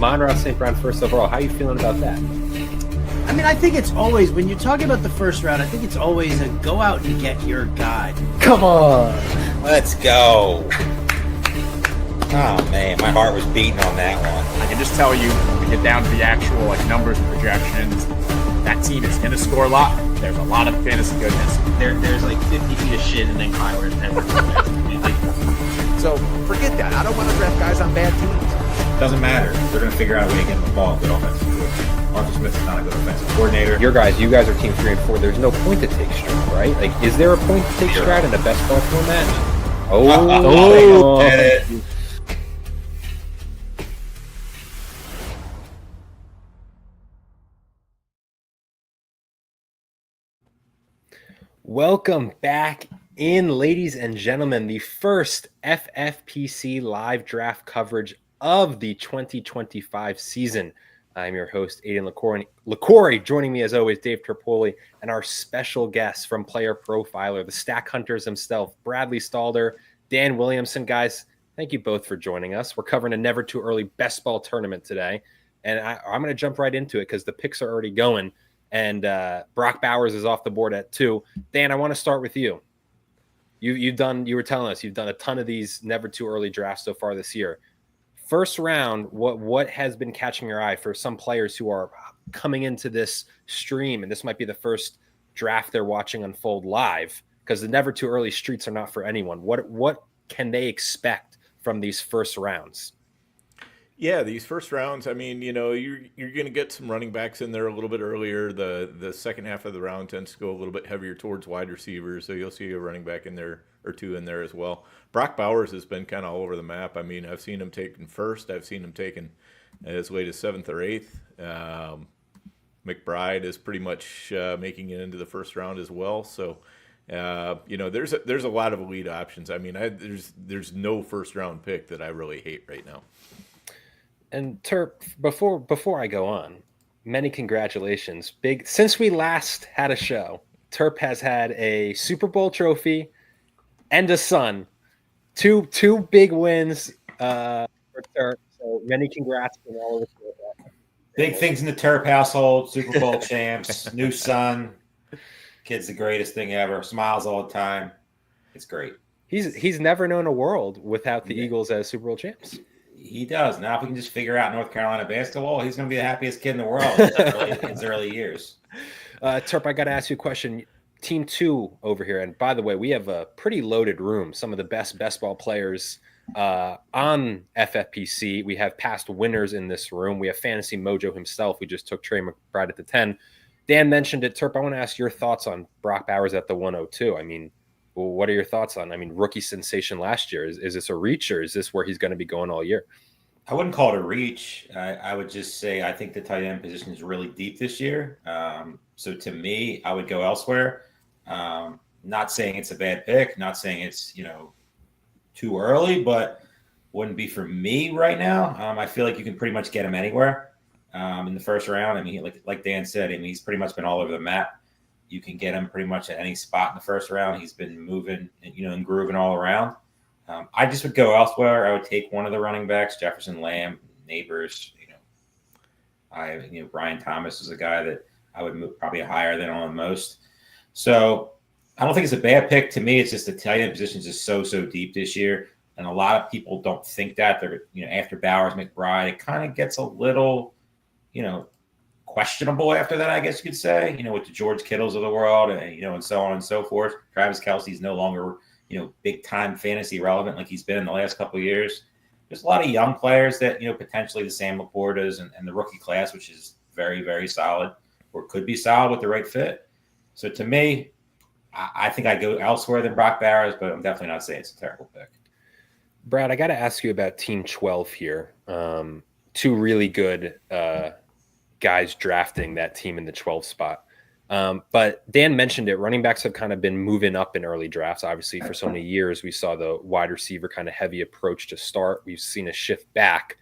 Amon-Ra St. Brown first overall. How are you feeling about that? I mean, I think it's always, when you're talking about the first round, I think it's always a go out and get your guy. Come on. Let's go. Oh, man, my heart was beating on that one. I can just tell you, when we get down to the actual numbers and projections, that team is going to score a lot. There's a lot of fantasy goodness. There's 50 feet of shit, and then Kyler is never So forget that. I don't want to draft guys on bad teams. Doesn't matter. They're going to figure out a way to get the ball good offensive coordinator. Arthur Smith is not a good offensive coordinator. You guys are team 3 and 4. There's no point to take Stroud, right? Is there a point to take Stroud in the best ball format? Oh. Get it. Welcome back in, ladies and gentlemen, the first FFPC live draft coverage of the 2025 season. I'm your host, Aidan Liquorie. Joining me, as always, Dave Terpoilli, and our special guest from Player Profiler, the Stack Hunters himself, Bradley Stalder, Dan Williamson. Guys, thank you both for joining us. We're covering a never too early best ball tournament today, and I'm going to jump right into it because the picks are already going. And Brock Bowers is off the board at 2. Dan, I want to start with you. You were telling us you've done a ton of these never too early drafts so far this year. First round, what has been catching your eye for some players who are coming into this stream, and this might be the first draft they're watching unfold live, because the never too early streets are not for anyone. What can they expect from these first rounds? Yeah, these first rounds, I mean, you're going to get some running backs in there a little bit earlier. The second half of the round tends to go a little bit heavier towards wide receivers, so you'll see a running back in there or two in there as well. Brock Bowers has been kind of all over the map. I mean, I've seen him taken first. I've seen him taken as late as 7th or 8th. McBride is pretty much making it into the first round as well. So, there's a lot of elite options. I mean, there's no first round pick that I really hate right now. And Terp, before I go on, many congratulations. Since we last had a show, Terp has had a Super Bowl trophy and a son. Two big wins for Terp. So many congrats from all of us. Big things in the Terp household. Super Bowl champs, new son. Kid's the greatest thing ever. Smiles all the time. It's great. He's never known a world without the Eagles as Super Bowl champs. He does. Now, if we can just figure out North Carolina basketball, he's going to be the happiest kid in the world in his early years. Terp, I got to ask you a question. Team 2 over here, and by the way, we have a pretty loaded room. Some of the best ball players on FFPC. We have past winners in this room. We have Fantasy Mojo himself. We just took Trey McBride at the 10. Dan mentioned it. Terp, I want to ask your thoughts on Brock Bowers at the 102. I mean, what are your thoughts on, rookie sensation last year? Is this a reach, or is this where he's going to be going all year? I wouldn't call it a reach. I would just say I think the tight end position is really deep this year. So to me, I would go elsewhere. Not saying it's a bad pick, not saying it's, too early, but wouldn't be for me right now. I feel like you can pretty much get him anywhere in the first round. I mean, like Dan said, he's pretty much been all over the map. You can get him pretty much at any spot in the first round. He's been moving, and grooving all around. I just would go elsewhere. I would take one of the running backs, Jefferson, Lamb, Neighbors. Brian Thomas is a guy that I would move probably higher than on most. So I don't think it's a bad pick. To me, it's just the tight end position is just so deep this year, and a lot of people don't think that. They're after Bowers, McBride, it kind of gets a little, questionable after that, I guess you could say, with the George Kittles of the world and, and so on and so forth. Travis Kelce's no longer, big time fantasy relevant like he's been in the last couple of years. There's a lot of young players that, potentially the Sam Laportas and the rookie class, which is very, very solid or could be solid with the right fit. So to me, I think I'd go elsewhere than Brock Bowers, but I'm definitely not saying it's a terrible pick. Brad, I got to ask you about Team 12 here. Two really good guys drafting that team in the 12 spot. But Dan mentioned it. Running backs have kind of been moving up in early drafts. Obviously, for so many years, we saw the wide receiver kind of heavy approach to start. We've seen a shift back.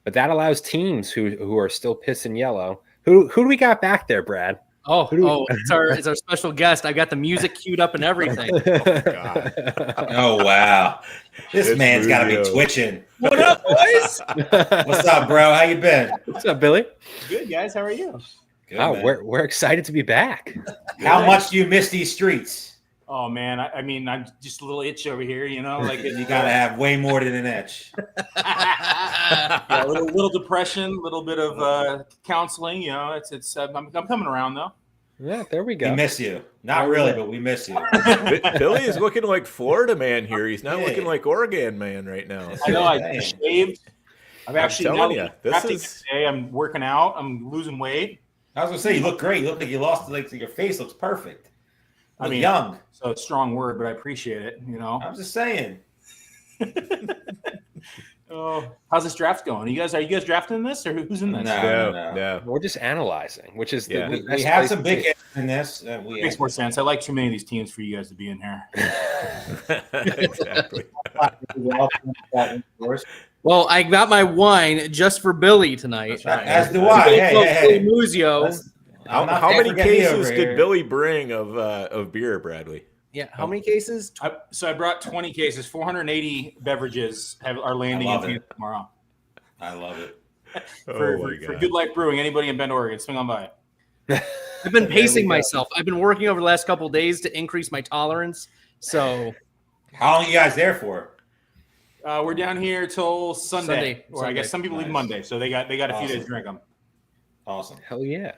But that allows teams who are still pissing yellow. Who do we got back there, Brad? It's our special guest. I got the music queued up and everything. Oh wow, this man's got to be twitching. What up, boys? What's up, bro? How you been? What's up, Billy? Good, guys. How are you? Good, man. We're excited to be back. How much do you miss these streets? Oh man, I mean, I'm just a little itch over here, you know. Like You got to have way more than an itch. a little depression, a little bit of counseling. You know, it's. I'm coming around though. Yeah, there we go. We miss you. Not really, but we miss you. Billy is looking like Florida man here. He's not looking like Oregon man right now. I know. I shaved. I'm actually telling you, this is. Today. I'm working out. I'm losing weight. I was gonna say you look great. You look like you lost. Like your face looks perfect. I mean, young. So it's a strong word, but I appreciate it. You know. I'm just saying. Oh, how's this draft going? Are you guys drafting this, or who's in this? No. We're just analyzing, which is the we have some big hits in this. Makes more sense. I like too many of these teams for you guys to be in here. Exactly. Well, I got my wine just for Billy tonight. Right. As do I. Hey. Muzio. How many cases did Billy bring of beer, Bradley? Yeah, how many cases? I brought 20 cases. 480 beverages are landing in tomorrow. I love it. For Good Life Brewing, anybody in Bend, Oregon, swing on by. I've been pacing myself. I've been working over the last couple of days to increase my tolerance. So, how long are you guys there for? We're down here till Sunday. Or I guess some people leave Monday, so they got a few days to drink them. Awesome. Hell yeah.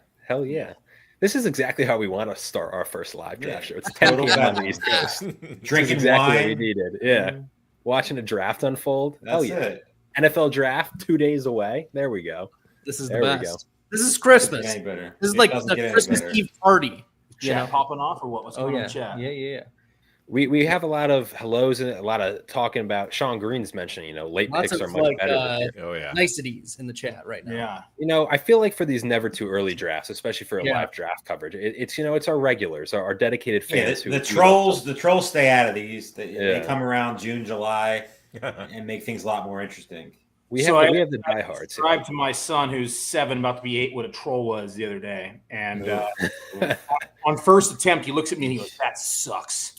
This is exactly how we want to start our first live draft show. It's 10 p.m. on the East Coast. Drinking exactly wine. what we needed. Yeah. Watching a draft unfold. That's it. NFL draft 2 days away. There we go. This is the best. This is Christmas. Any better. This is like the Christmas Eve party. Chat popping off or what? What's going on in chat? Yeah. We have a lot of hellos and a lot of talking about Sean Green's mentioning, late picks are much better. Niceties in the chat right now. Yeah. I feel like for these never too early drafts, especially for a live draft coverage, it's it's our regulars, our dedicated fans. The trolls stay out of these. They come around June, July, and make things a lot more interesting. We have the diehards. I described to my son, who's 7, about to be 8, what a troll was the other day. And on first attempt, he looks at me and he goes, "That sucks."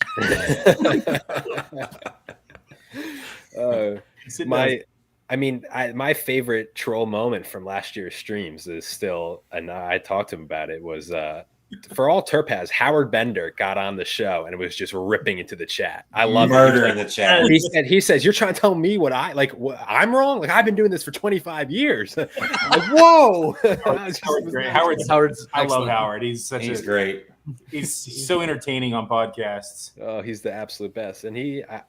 My favorite troll moment from last year's streams is still, and I talked to him about it, was for all Terp has, Howard Bender got on the show and was just ripping into the chat. I love murder in the chat. He says, "You're trying to tell me what I'm wrong? Like I've been doing this for 25 years." Like, whoa. Howard's I love Howard. He's great. He's so entertaining on podcasts. Oh, he's the absolute best. And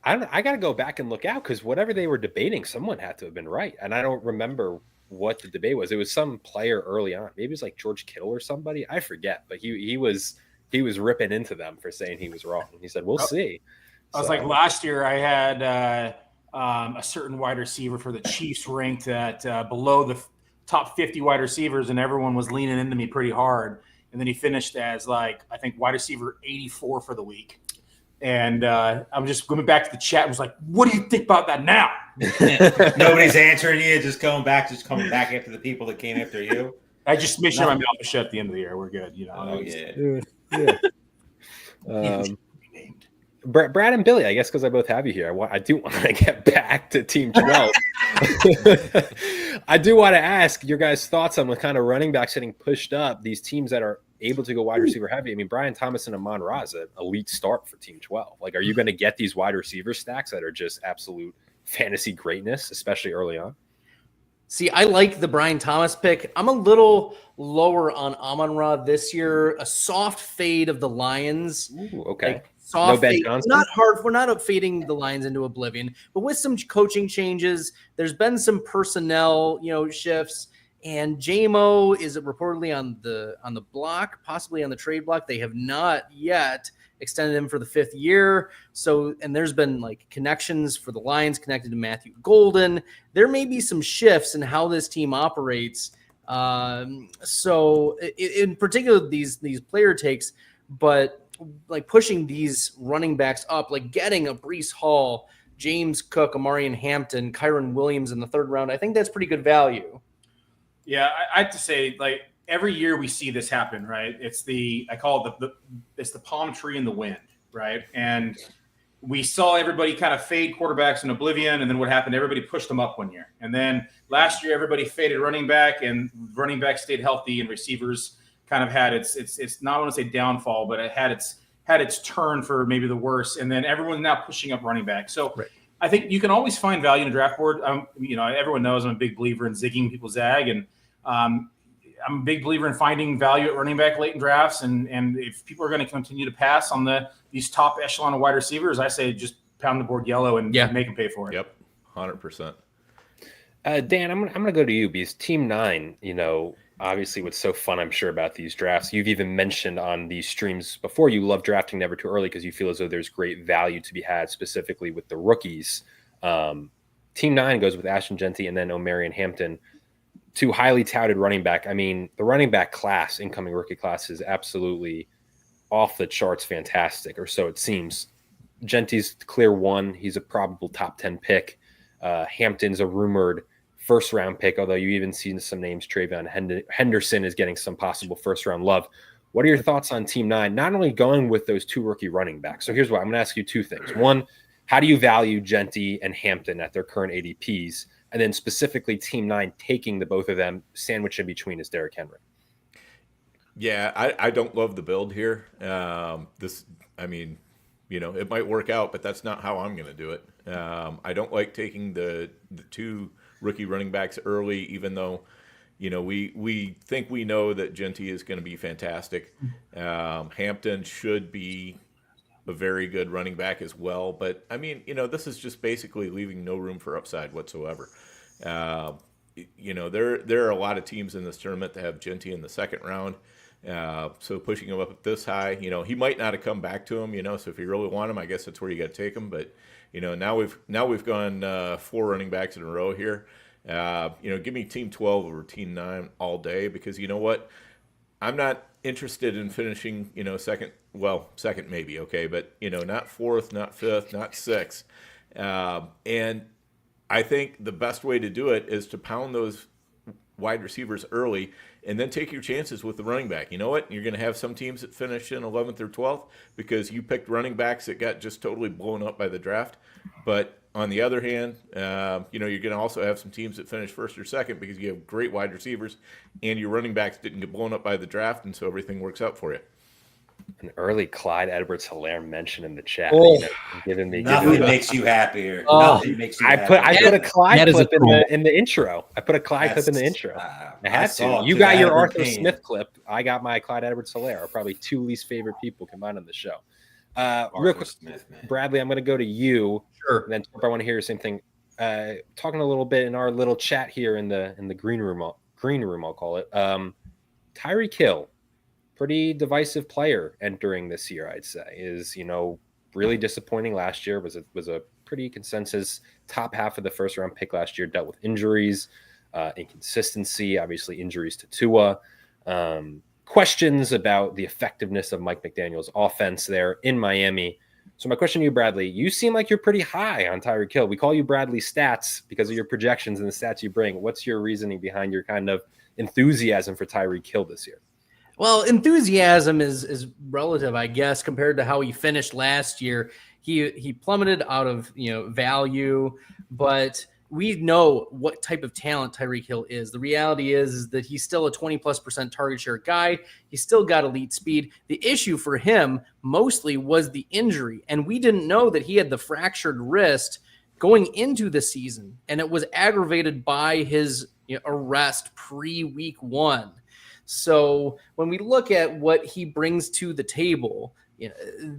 I got to go back and look out because whatever they were debating, someone had to have been right. And I don't remember what the debate was. It was some player early on. Maybe it was like George Kittle or somebody. I forget. But he was ripping into them for saying he was wrong. He said, "We'll see." I was like, last year I had a certain wide receiver for the Chiefs ranked at below the top 50 wide receivers, and everyone was leaning into me pretty hard. And then he finished as I think wide receiver 84 for the week. And I'm just going back to the chat and was like, "What do you think about that now?" Nobody's answering you. Just coming back after the people that came after you. I just made sure my mouth was shut at the end of the year. We're good. Oh, yeah. Brad and Billy, I guess because I both have you here, I do want to get back to Team 12. I do want to ask your guys' thoughts on the kind of running backs getting pushed up, these teams that are able to go wide receiver heavy. I mean, Brian Thomas and Amon-Ra is an elite start for Team 12. Like, are you going to get these wide receiver stacks that are just absolute fantasy greatness, especially early on? See, I like the Brian Thomas pick. I'm a little lower on Amon-Ra this year. A soft fade of the Lions. Ooh, okay. Soft fade. Not hard. We're not fading the Lions into oblivion, but with some coaching changes, there's been some personnel, shifts. And JMO is reportedly on the block, possibly on the trade block. They have not yet extended him for the 5th year. So, and there's been connections for the Lions connected to Matthew Golden. There may be some shifts in how this team operates. So in particular, these player takes, but pushing these running backs up, getting a Breece Hall, James Cook, Amarian Hampton, Kyron Williams in the 3rd round, I think that's pretty good value. Yeah, I have to say, every year we see this happen, right? I call it it's the palm tree in the wind, right? And we saw everybody kind of fade quarterbacks in oblivion, and then what happened? Everybody pushed them up one year, and then last year everybody faded running back, and running back stayed healthy, and receivers kind of had it's not, I want to say downfall, but it had its turn for maybe the worst, and then everyone's now pushing up running back. So right. I think you can always find value in a draft board. Everyone knows I'm a big believer in zigging people zag, and I'm a big believer in finding value at running back late in drafts. And if people are going to continue to pass on these top echelon of wide receivers, I say just pound the board yellow and make them pay for it. Yep, 100%. Dan, I'm going to go to you because Team 9, obviously what's so fun, I'm sure, about these drafts, you've even mentioned on these streams before, you love drafting never too early because you feel as though there's great value to be had specifically with the rookies. Team 9 goes with Ashton Jeanty and then Omarion Hampton, two highly touted running back. I mean, the running back class, incoming rookie class, is absolutely off the charts fantastic, or so it seems. Jeanty's clear one. He's a probable top 10 pick. Hampton's a rumored first-round pick, although you even seen some names. Travion Henderson is getting some possible first-round love. What are your thoughts on Team 9, not only going with those two rookie running backs? So here's why. I'm going to ask you two things. One, how do you value Jeanty and Hampton at their current ADPs? And then specifically Team 9 taking the both of them, sandwiched in between is Derrick Henry. Yeah, I don't love the build here. It might work out, but that's not how I'm going to do it. I don't like taking the two rookie running backs early, even though, we think we know that Jeanty is going to be fantastic. Hampton should be a very good running back as well. But, this is just basically leaving no room for upside whatsoever. There are a lot of teams in this tournament that have Jeanty in the second round. So pushing him up this high, he might not have come back to him, so if you really want him, I guess that's where you got to take him. But, now we've gone 4 running backs in a row here. Give me Team 12 over Team 9 all day, because you know what? I'm not interested in finishing, second maybe, okay, but, not 4th, not 5th, not 6th. And I think the best way to do it is to pound those wide receivers early and then take your chances with the running back. You know what? You're going to have some teams that finish in 11th or 12th because you picked running backs that got just totally blown up by the draft. But on the other hand, you're going to also have some teams that finish 1st or 2nd because you have great wide receivers and your running backs didn't get blown up by the draft, and so everything works out for you. An early Clyde Edwards-Helaire mention in the chat. Oh, nothing makes you happier. Nothing makes you happier. I put a Clyde clip in the intro. I put a Clyde clip in the intro. I had to. You got your Arthur Smith clip. I got my Clyde Edwards-Helaire. Probably 2 least favorite people combined on the show. Real quick, Smith, Bradley, I'm going to go to you. Sure. And then I want to hear the same thing. Talking a little bit in our little chat here in the green room, I'll call it. Tyreek Hill, pretty divisive player entering this year, I'd say, is, really disappointing last year. Was a pretty consensus top half of the first round pick last year, dealt with injuries, inconsistency, obviously injuries to Tua, questions about the effectiveness of Mike McDaniel's offense there in Miami. So my question to you, Bradley, you seem like you're pretty high on Tyreek Hill. We call you Bradley Stats because of your projections and the stats you bring. What's your reasoning behind your kind of enthusiasm for Tyreek Hill this year? Well, enthusiasm is relative, I guess, compared to how he finished last year. He plummeted out of value, but we know what type of talent Tyreek Hill is. The reality is that he's still a 20+% target share guy. He's still got elite speed. The issue for him mostly was the injury, and we didn't know that he had the fractured wrist going into the season, and it was aggravated by his arrest pre-week 1. So when we look at what he brings to the table,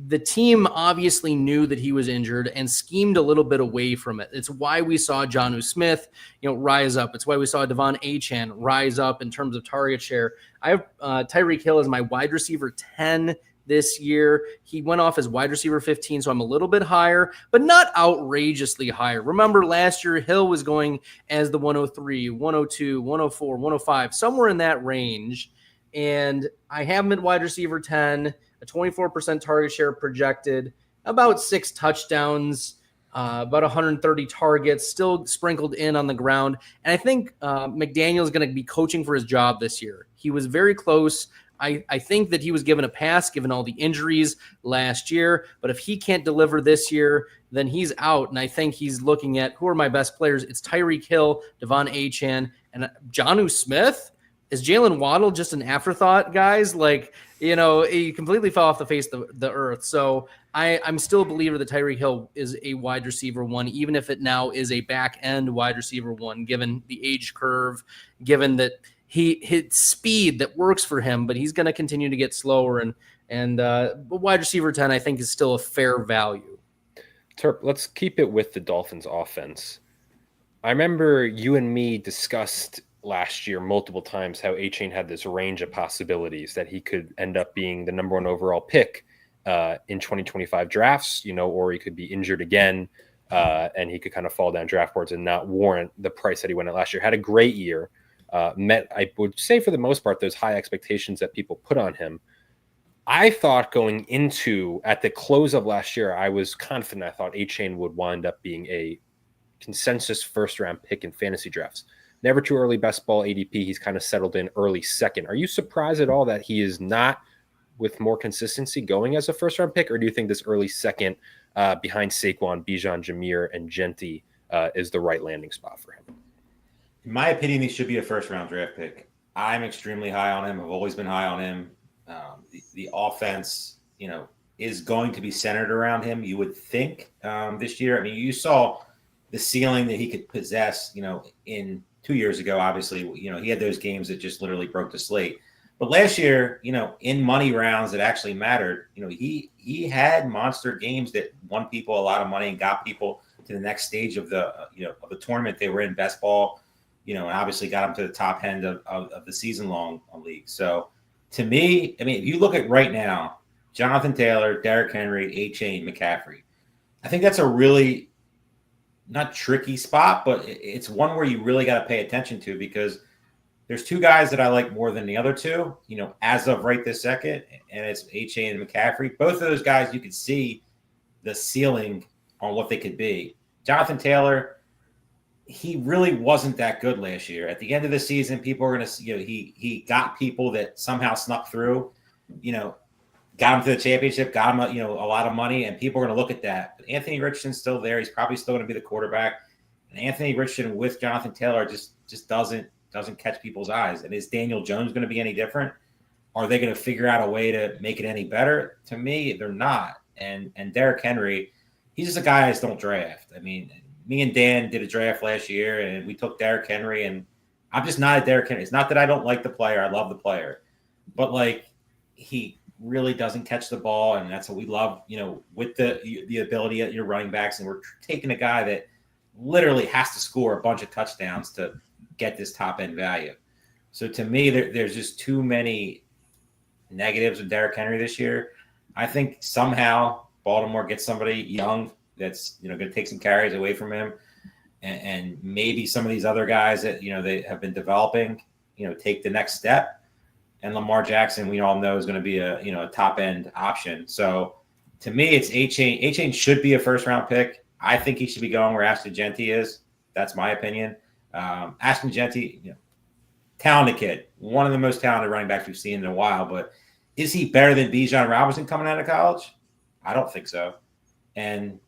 the team obviously knew that he was injured and schemed a little bit away from it. It's why we saw Jonnu Smith, rise up. It's why we saw Devon Achane rise up in terms of target share. I have Tyreek Hill as my wide receiver 10 this year. He went off as wide receiver 15, so I'm a little bit higher, but not outrageously higher. Remember, last year, Hill was going as the 103, 102, 104, 105, somewhere in that range. And I have him at wide receiver 10, a 24% target share projected, about 6 touchdowns, about 130 targets, still sprinkled in on the ground. And I think McDaniel is going to be coaching for his job this year. He was very close. I think that he was given a pass given all the injuries last year, but if he can't deliver this year, then he's out. And I think he's looking at who are my best players. It's Tyreek Hill, Devon Achane, and Jonnu Smith. Is Jalen Waddle just an afterthought, guys? Like, he completely fell off the face of the earth. So I'm still a believer that Tyreek Hill is a wide receiver 1, even if it now is a back end wide receiver 1, given the age curve, given that he hit speed that works for him, but he's going to continue to get slower. And wide receiver 10, I think, is still a fair value. Terp, let's keep it with the Dolphins offense. I remember you and me discussed last year multiple times how Achane had this range of possibilities that he could end up being the number 1 overall pick in 2025 drafts, or he could be injured again and he could kind of fall down draft boards and not warrant the price that he went at last year. Had a great year. Met, I would say, for the most part, those high expectations that people put on him. I thought going into at the close of last year, I was confident. I thought Achane would wind up being a consensus first-round pick in fantasy drafts. Never too early best ball ADP. He's kind of settled in early second. Are you surprised at all that he is not, with more consistency, going as a first-round pick, or do you think this early second behind Saquon, Bijan, Jameer, and Genty is the right landing spot for him? In my opinion, he should be a first-round draft pick. I'm extremely high on him. I've always been high on him. The offense, is going to be centered around him, you would think, this year. I mean, you saw the ceiling that he could possess, in 2 years ago. Obviously, he had those games that just literally broke the slate. But last year, in money rounds that actually mattered, he had monster games that won people a lot of money and got people to the next stage of the tournament they were in, best ball. And obviously got him to the top end of the season-long league. So, to me, I mean, if you look at right now, Jonathan Taylor, Derrick Henry, Achane, McCaffrey, I think that's a really not tricky spot, but it's one where you really got to pay attention to, because there's 2 guys that I like more than the other 2, as of right this second, and it's Achane and McCaffrey. Both of those guys, you could see the ceiling on what they could be. Jonathan Taylor, he really wasn't that good last year. At the end of the season, people are going to, he got people that somehow snuck through, got him to the championship, got him, a lot of money, and people are going to look at that. But Anthony Richardson's still there. He's probably still going to be the quarterback. And Anthony Richardson with Jonathan Taylor just doesn't catch people's eyes. And is Daniel Jones going to be any different? Are they going to figure out a way to make it any better? To me, they're not. And Derrick Henry, he's just a guy I just don't draft. I mean, me and Dan did a draft last year, and we took Derrick Henry, and I'm just not a Derrick Henry. It's not that I don't like the player. I love the player. But, he really doesn't catch the ball, and that's what we love, with the ability at your running backs. And we're taking a guy that literally has to score a bunch of touchdowns to get this top-end value. So, to me, there's just too many negatives with Derrick Henry this year. I think somehow Baltimore gets somebody young that's going to take some carries away from him, and maybe some of these other guys that they have been developing take the next step. And Lamar Jackson, we all know, is going to be a top end option. So to me, it's Achane. Achane should be a first round pick. I think he should be going where Ashton Genty is. That's my opinion. Ashton Genty, talented kid, one of the most talented running backs we've seen in a while. But is he better than Bijan Robinson coming out of college? I don't think so. And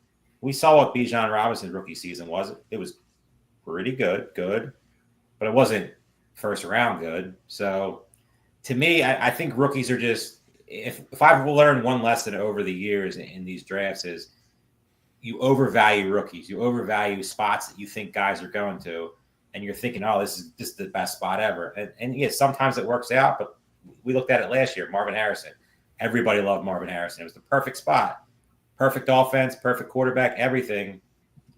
we saw what Bijan Robinson's rookie season was. It was pretty good, but it wasn't first round good. So to me, I think rookies are just, if I've learned one lesson over the years in these drafts, is you overvalue rookies. You overvalue spots that you think guys are going to, and you're thinking, oh, this is just the best spot ever. And yeah, sometimes it works out, but we looked at it last year. Marvin Harrison. Everybody loved Marvin Harrison. It was the perfect spot. Perfect offense, perfect quarterback, everything,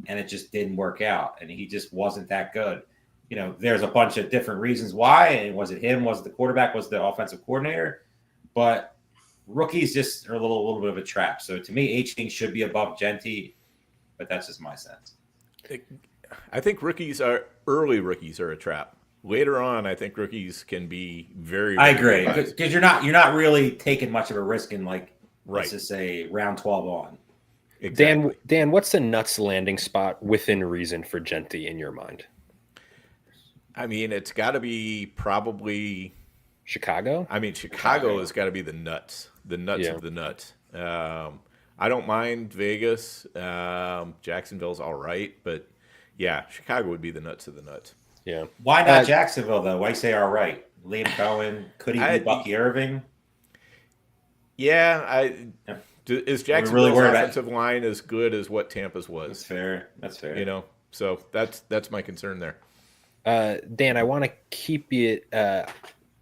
and it just didn't work out. And he just wasn't that good. There's a bunch of different reasons why. And was it him? Was it the quarterback? Was it the offensive coordinator? But rookies just are a little bit of a trap. So to me, Achane should be above Genty, but that's just my sense. I think early rookies are a trap. Later on, I think rookies can be very. I agree, because you're not really taking much of a risk in let's right. just say round 12 on. Exactly. Dan, what's the nuts landing spot within reason for Genty in your mind? I mean, it's got to be probably Chicago? I mean, Chicago has got to be the nuts Yeah. of the nuts. I don't mind Vegas. Jacksonville's all right, but yeah, Chicago would be the nuts of the nuts. Yeah. Why not Jacksonville, though? Why say all right? Liam Cohen, could he be Bucky Irving? Yeah, is Jacksonville's worried about- offensive line as good as what Tampa's was? That's fair. You know, so that's my concern there. Dan, I want to keep it.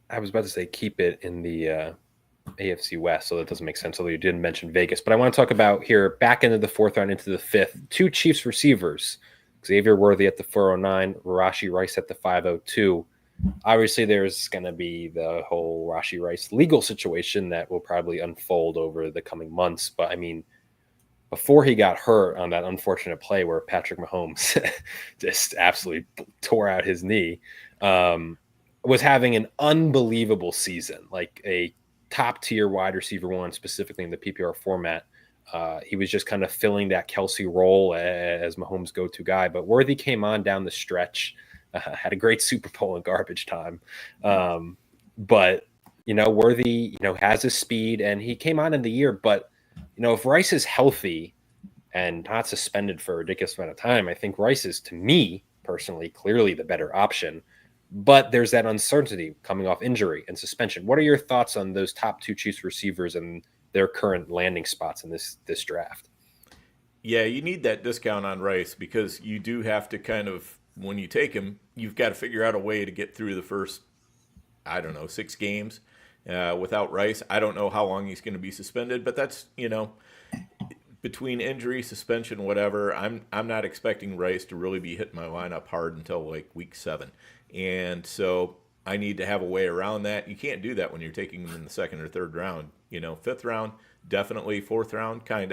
I was about to say keep it in the AFC West, so that doesn't make sense. Although you didn't mention Vegas, but I want to talk about here back into the 4th round into the 5th. 2 Chiefs receivers: Xavier Worthy at the 409, Rashee Rice at the 502. Obviously, there's going to be the whole Rashee Rice legal situation that will probably unfold over the coming months. But I mean, before he got hurt on that unfortunate play where Patrick Mahomes just absolutely tore out his knee, was having an unbelievable season, like a top tier wide receiver one, specifically in the PPR format. He was just kind of filling that Kelsey role as Mahomes' go-to guy. But Worthy came on down the stretch, had a great Super Bowl in garbage time. But, Worthy, has his speed, and he came on in the year. But, if Rice is healthy and not suspended for a ridiculous amount of time, I think Rice is, to me personally, clearly the better option. But there's that uncertainty coming off injury and suspension. What are your thoughts on those top 2 Chiefs receivers and their current landing spots in this draft? Yeah, you need that discount on Rice because you do have to kind of, when you take him, you've got to figure out a way to get through the first, 6 games without Rice. I don't know how long he's going to be suspended, but that's, between injury, suspension, whatever, I'm not expecting Rice to really be hitting my lineup hard until like week 7. And so I need to have a way around that. You can't do that when you're taking him in the 2nd or 3rd round. 5th round, definitely. 4th round, kind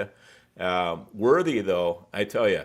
of. Worthy, though, I tell you,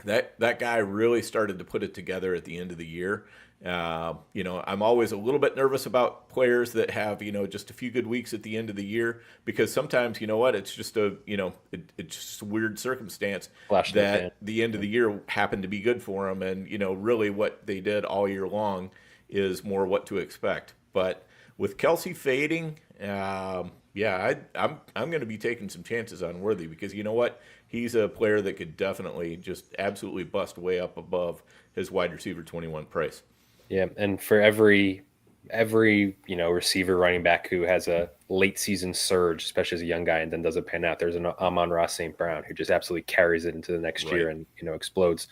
that guy really started to put it together at the end of the year. I'm always a little bit nervous about players that have, just a few good weeks at the end of the year, because sometimes, it's just it's just a weird circumstance that the end of the year happened to be good for them. And, really what they did all year long is more what to expect. But with Kelsey fading, I'm going to be taking some chances on Worthy because you know what? He's a player that could definitely just absolutely bust way up above his wide receiver 21 price. Yeah, and for every receiver running back who has a late season surge, especially as a young guy, and then doesn't pan out, there's an Amon-Ra St. Brown who just absolutely carries it into the next year and explodes.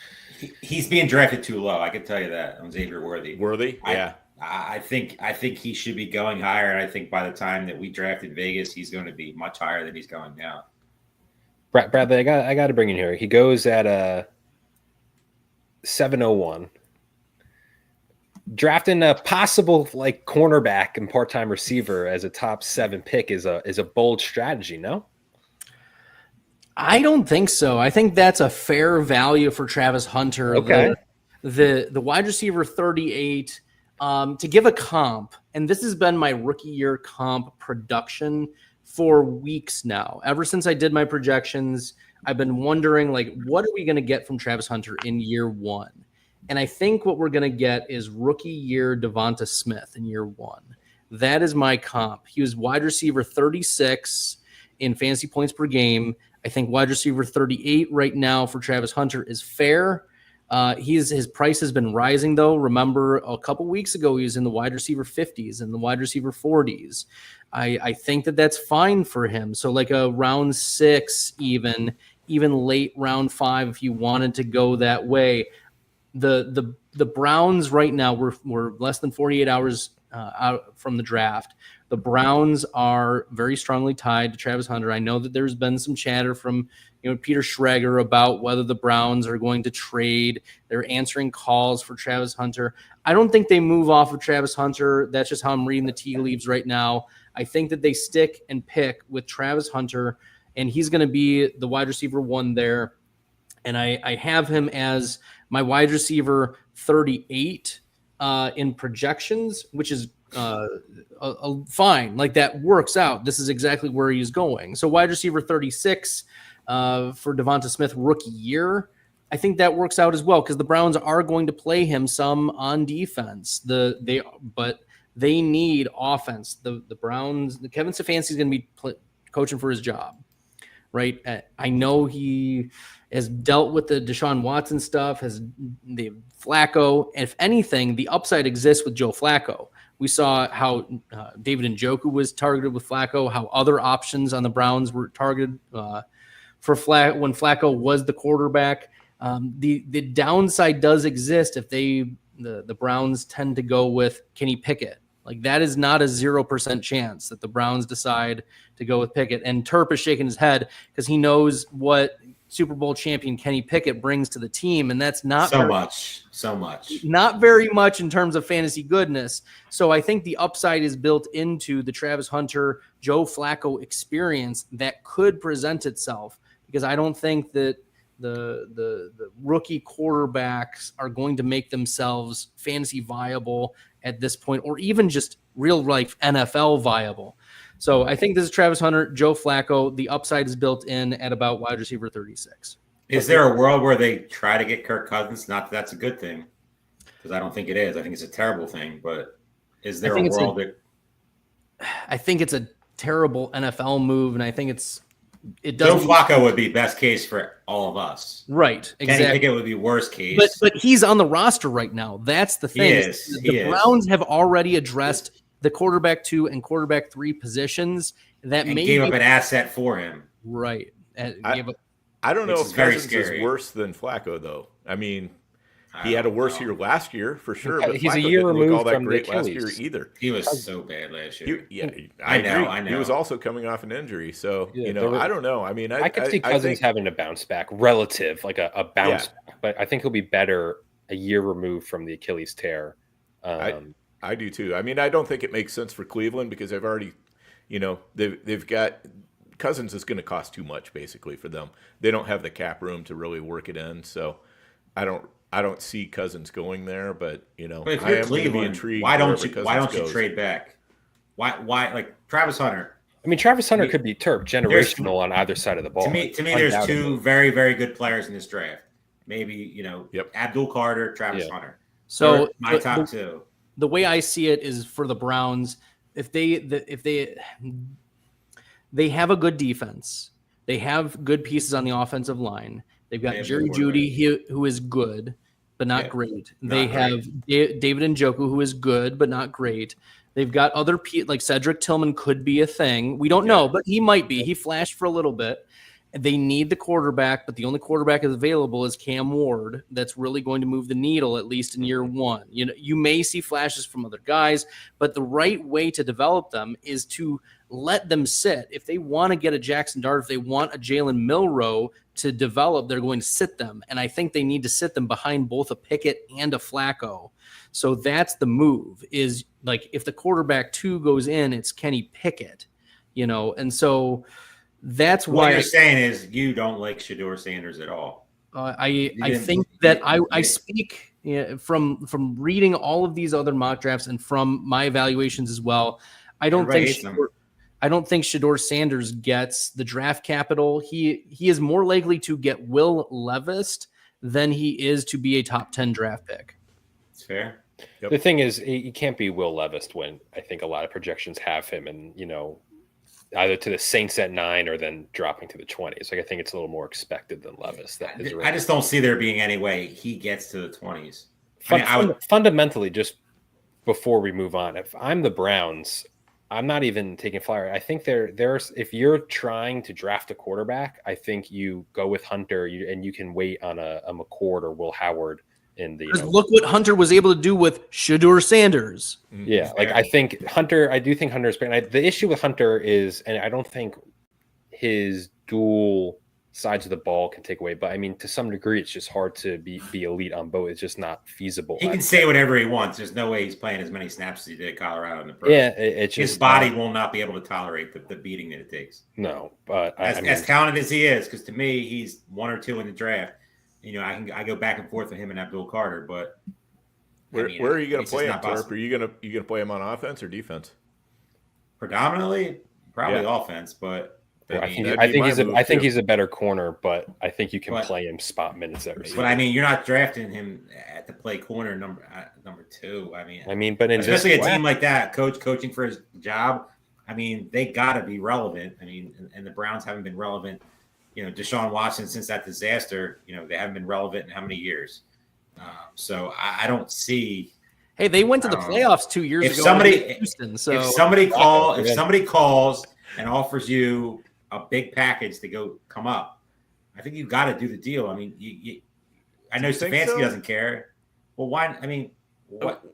He's being drafted too low. I can tell you that on Xavier Worthy. Yeah. I think he should be going higher, and I think by the time that we drafted Vegas, he's going to be much higher than he's going now. Bradley, I got to bring in here. He goes at a 701. Drafting a possible cornerback and part-time receiver as a top 7 pick is a bold strategy, no? I don't think so. I think that's a fair value for Travis Hunter. Okay. The wide receiver 38, to give a comp, and this has been my rookie year comp production for weeks now. Ever since I did my projections, I've been wondering, what are we going to get from Travis Hunter in year 1? And I think what we're going to get is rookie year Devonta Smith in year 1. That is my comp. He was wide receiver 36 in fantasy points per game. I think wide receiver 38 right now for Travis Hunter is fair. His price has been rising, though. Remember, a couple weeks ago, he was in the wide receiver 50s and the wide receiver 40s. I think that's fine for him. So like a round 6, even late round 5, if you wanted to go that way. The Browns right now, we're less than 48 hours out from the draft. The Browns are very strongly tied to Travis Hunter. I know that there's been some chatter from Peter Schrager about whether the Browns are going to trade. They're answering calls for Travis Hunter. I don't think they move off of Travis Hunter. That's just how I'm reading the tea leaves right now. I think that they stick and pick with Travis Hunter, and he's going to be the wide receiver 1 there. And I have him as my wide receiver 38 in projections, which is fine. That works out. This is exactly where he's going. So wide receiver 36 for Devonta Smith rookie year. I think that works out as well because the Browns are going to play him some on defense. But They need offense. The Browns, Kevin Stefanski is going to be coaching for his job, right? I know he has dealt with the Deshaun Watson stuff, has the Flacco. And if anything, the upside exists with Joe Flacco. We saw how David Njoku was targeted with Flacco, how other options on the Browns were targeted for when Flacco was the quarterback. The downside does exist if the Browns tend to go with Kenny Pickett. Like, that is not a 0% chance that the Browns decide to go with Pickett. And Terp is shaking his head because he knows what Super Bowl champion Kenny Pickett brings to the team, and that's not so much, not very much in terms of fantasy goodness. So I think the upside is built into the Travis Hunter, Joe Flacco experience that could present itself, because I don't think that the rookie quarterbacks are going to make themselves fantasy viable at this point, or even just real life NFL viable. So I think this is Travis Hunter, Joe Flacco. The upside is built in at about wide receiver 36. Is there a world where they try to get Kirk Cousins? Not that that's a good thing, because I don't think it is. I think it's a terrible thing. But is there a world that? I think it's a terrible NFL move, and I think it Joe doesn't. Flacco would be best case for all of us. Right, exactly. Kenny Pickett would be worst case. But he's on the roster right now. That's the thing. The Browns have already addressed the quarterback 2 and quarterback 3 positions. That gave up an asset for him. Right. I don't know if Cousins is worse than Flacco, though. I mean, he had a worse year last year for sure. But he's Flacco a year didn't removed look all that from the great last Achilles. year either. He was so bad last year. I know. I He was also coming off an injury, so Yeah, I don't know. I mean, I could see Cousins having a bounce back, relative, like a bounce back, but I think he'll be better a year removed from the Achilles tear. I do too. I mean, I don't think it makes sense for Cleveland because they've already, they've got Cousins is going to cost too much basically for them. They don't have the cap room to really work it in, so I don't see Cousins going there. But but if I you're am going to be Cleveland, intrigued. why don't you trade back? Why like Travis Hunter? I mean, Travis Hunter could be generational on either side of the ball. To me, there's two very, very good players in this draft. Maybe Abdul Carter, Travis Hunter. So my top two. The way I see it is for the Browns, if they have a good defense, they have good pieces on the offensive line. They've got Jerry Jeudy, who is good but not great. They have David Njoku, who is good but not great. They've got other like Cedric Tillman could be a thing. We don't know, but he might be. He flashed for a little bit. They need the quarterback, but the only quarterback available is Cam Ward. That's really going to move the needle, at least in year one. You may see flashes from other guys, but the right way to develop them is to let them sit. If they want to get a Jackson Dart, if they want a Jalen Milroe to develop, they're going to sit them. And I think they need to sit them behind both a Pickett and a Flacco. So that's the move, is like if the quarterback 2 goes in, it's Kenny Pickett, and so that's why what you're saying is you don't like Shedeur Sanders at all. I think that I speak from reading all of these other mock drafts and from my evaluations as well. I don't think Shedeur Sanders gets the draft capital. He is more likely to get Will Levis than he is to be a top 10 draft pick. It's fair. Yep. The thing is, he can't be Will Levis when I think a lot of projections have him, and either to the Saints at 9 or then dropping to the 20s. Like, I think it's a little more expected than Levis. I just don't see there being any way he gets to the 20s. Fundamentally, just before we move on, if I'm the Browns, I'm not even taking flyer. I think there's if you're trying to draft a quarterback, I think you go with Hunter and you can wait on a McCord or Will Howard. Look what Hunter was able to do with Shedeur Sanders. Yeah, like I do think Hunter is great. The issue with Hunter is, and I don't think his dual sides of the ball can take away, but I mean, to some degree, it's just hard to be elite on both. It's just not feasible. He can say whatever he wants. There's no way he's playing as many snaps as he did at Colorado in the pro. Yeah, it's just his body will not be able to tolerate the beating that it takes. No, but as talented as he is, because to me, he's 1 or 2 in the draft. I go back and forth with him and Abdul Carter, but where are you going to play him, Terp? Are you going to play him on offense or defense? Predominantly, probably offense, but I mean, think he's a better corner, but I think you can play him spot minutes every. But I mean, you're not drafting him at the play corner number 2. I mean, but especially a team like that, coaching for his job. I mean, they got to be relevant. I mean, and the Browns haven't been relevant. You know, Deshaun Watson, since that disaster, you know, they haven't been relevant in how many years? So I don't see. Hey, they went to the playoffs 2 years ago. Houston, so if somebody calls and offers you a big package to come up, I think you got to do the deal. I mean, I know Stefanski doesn't care. Well, why? I mean, what?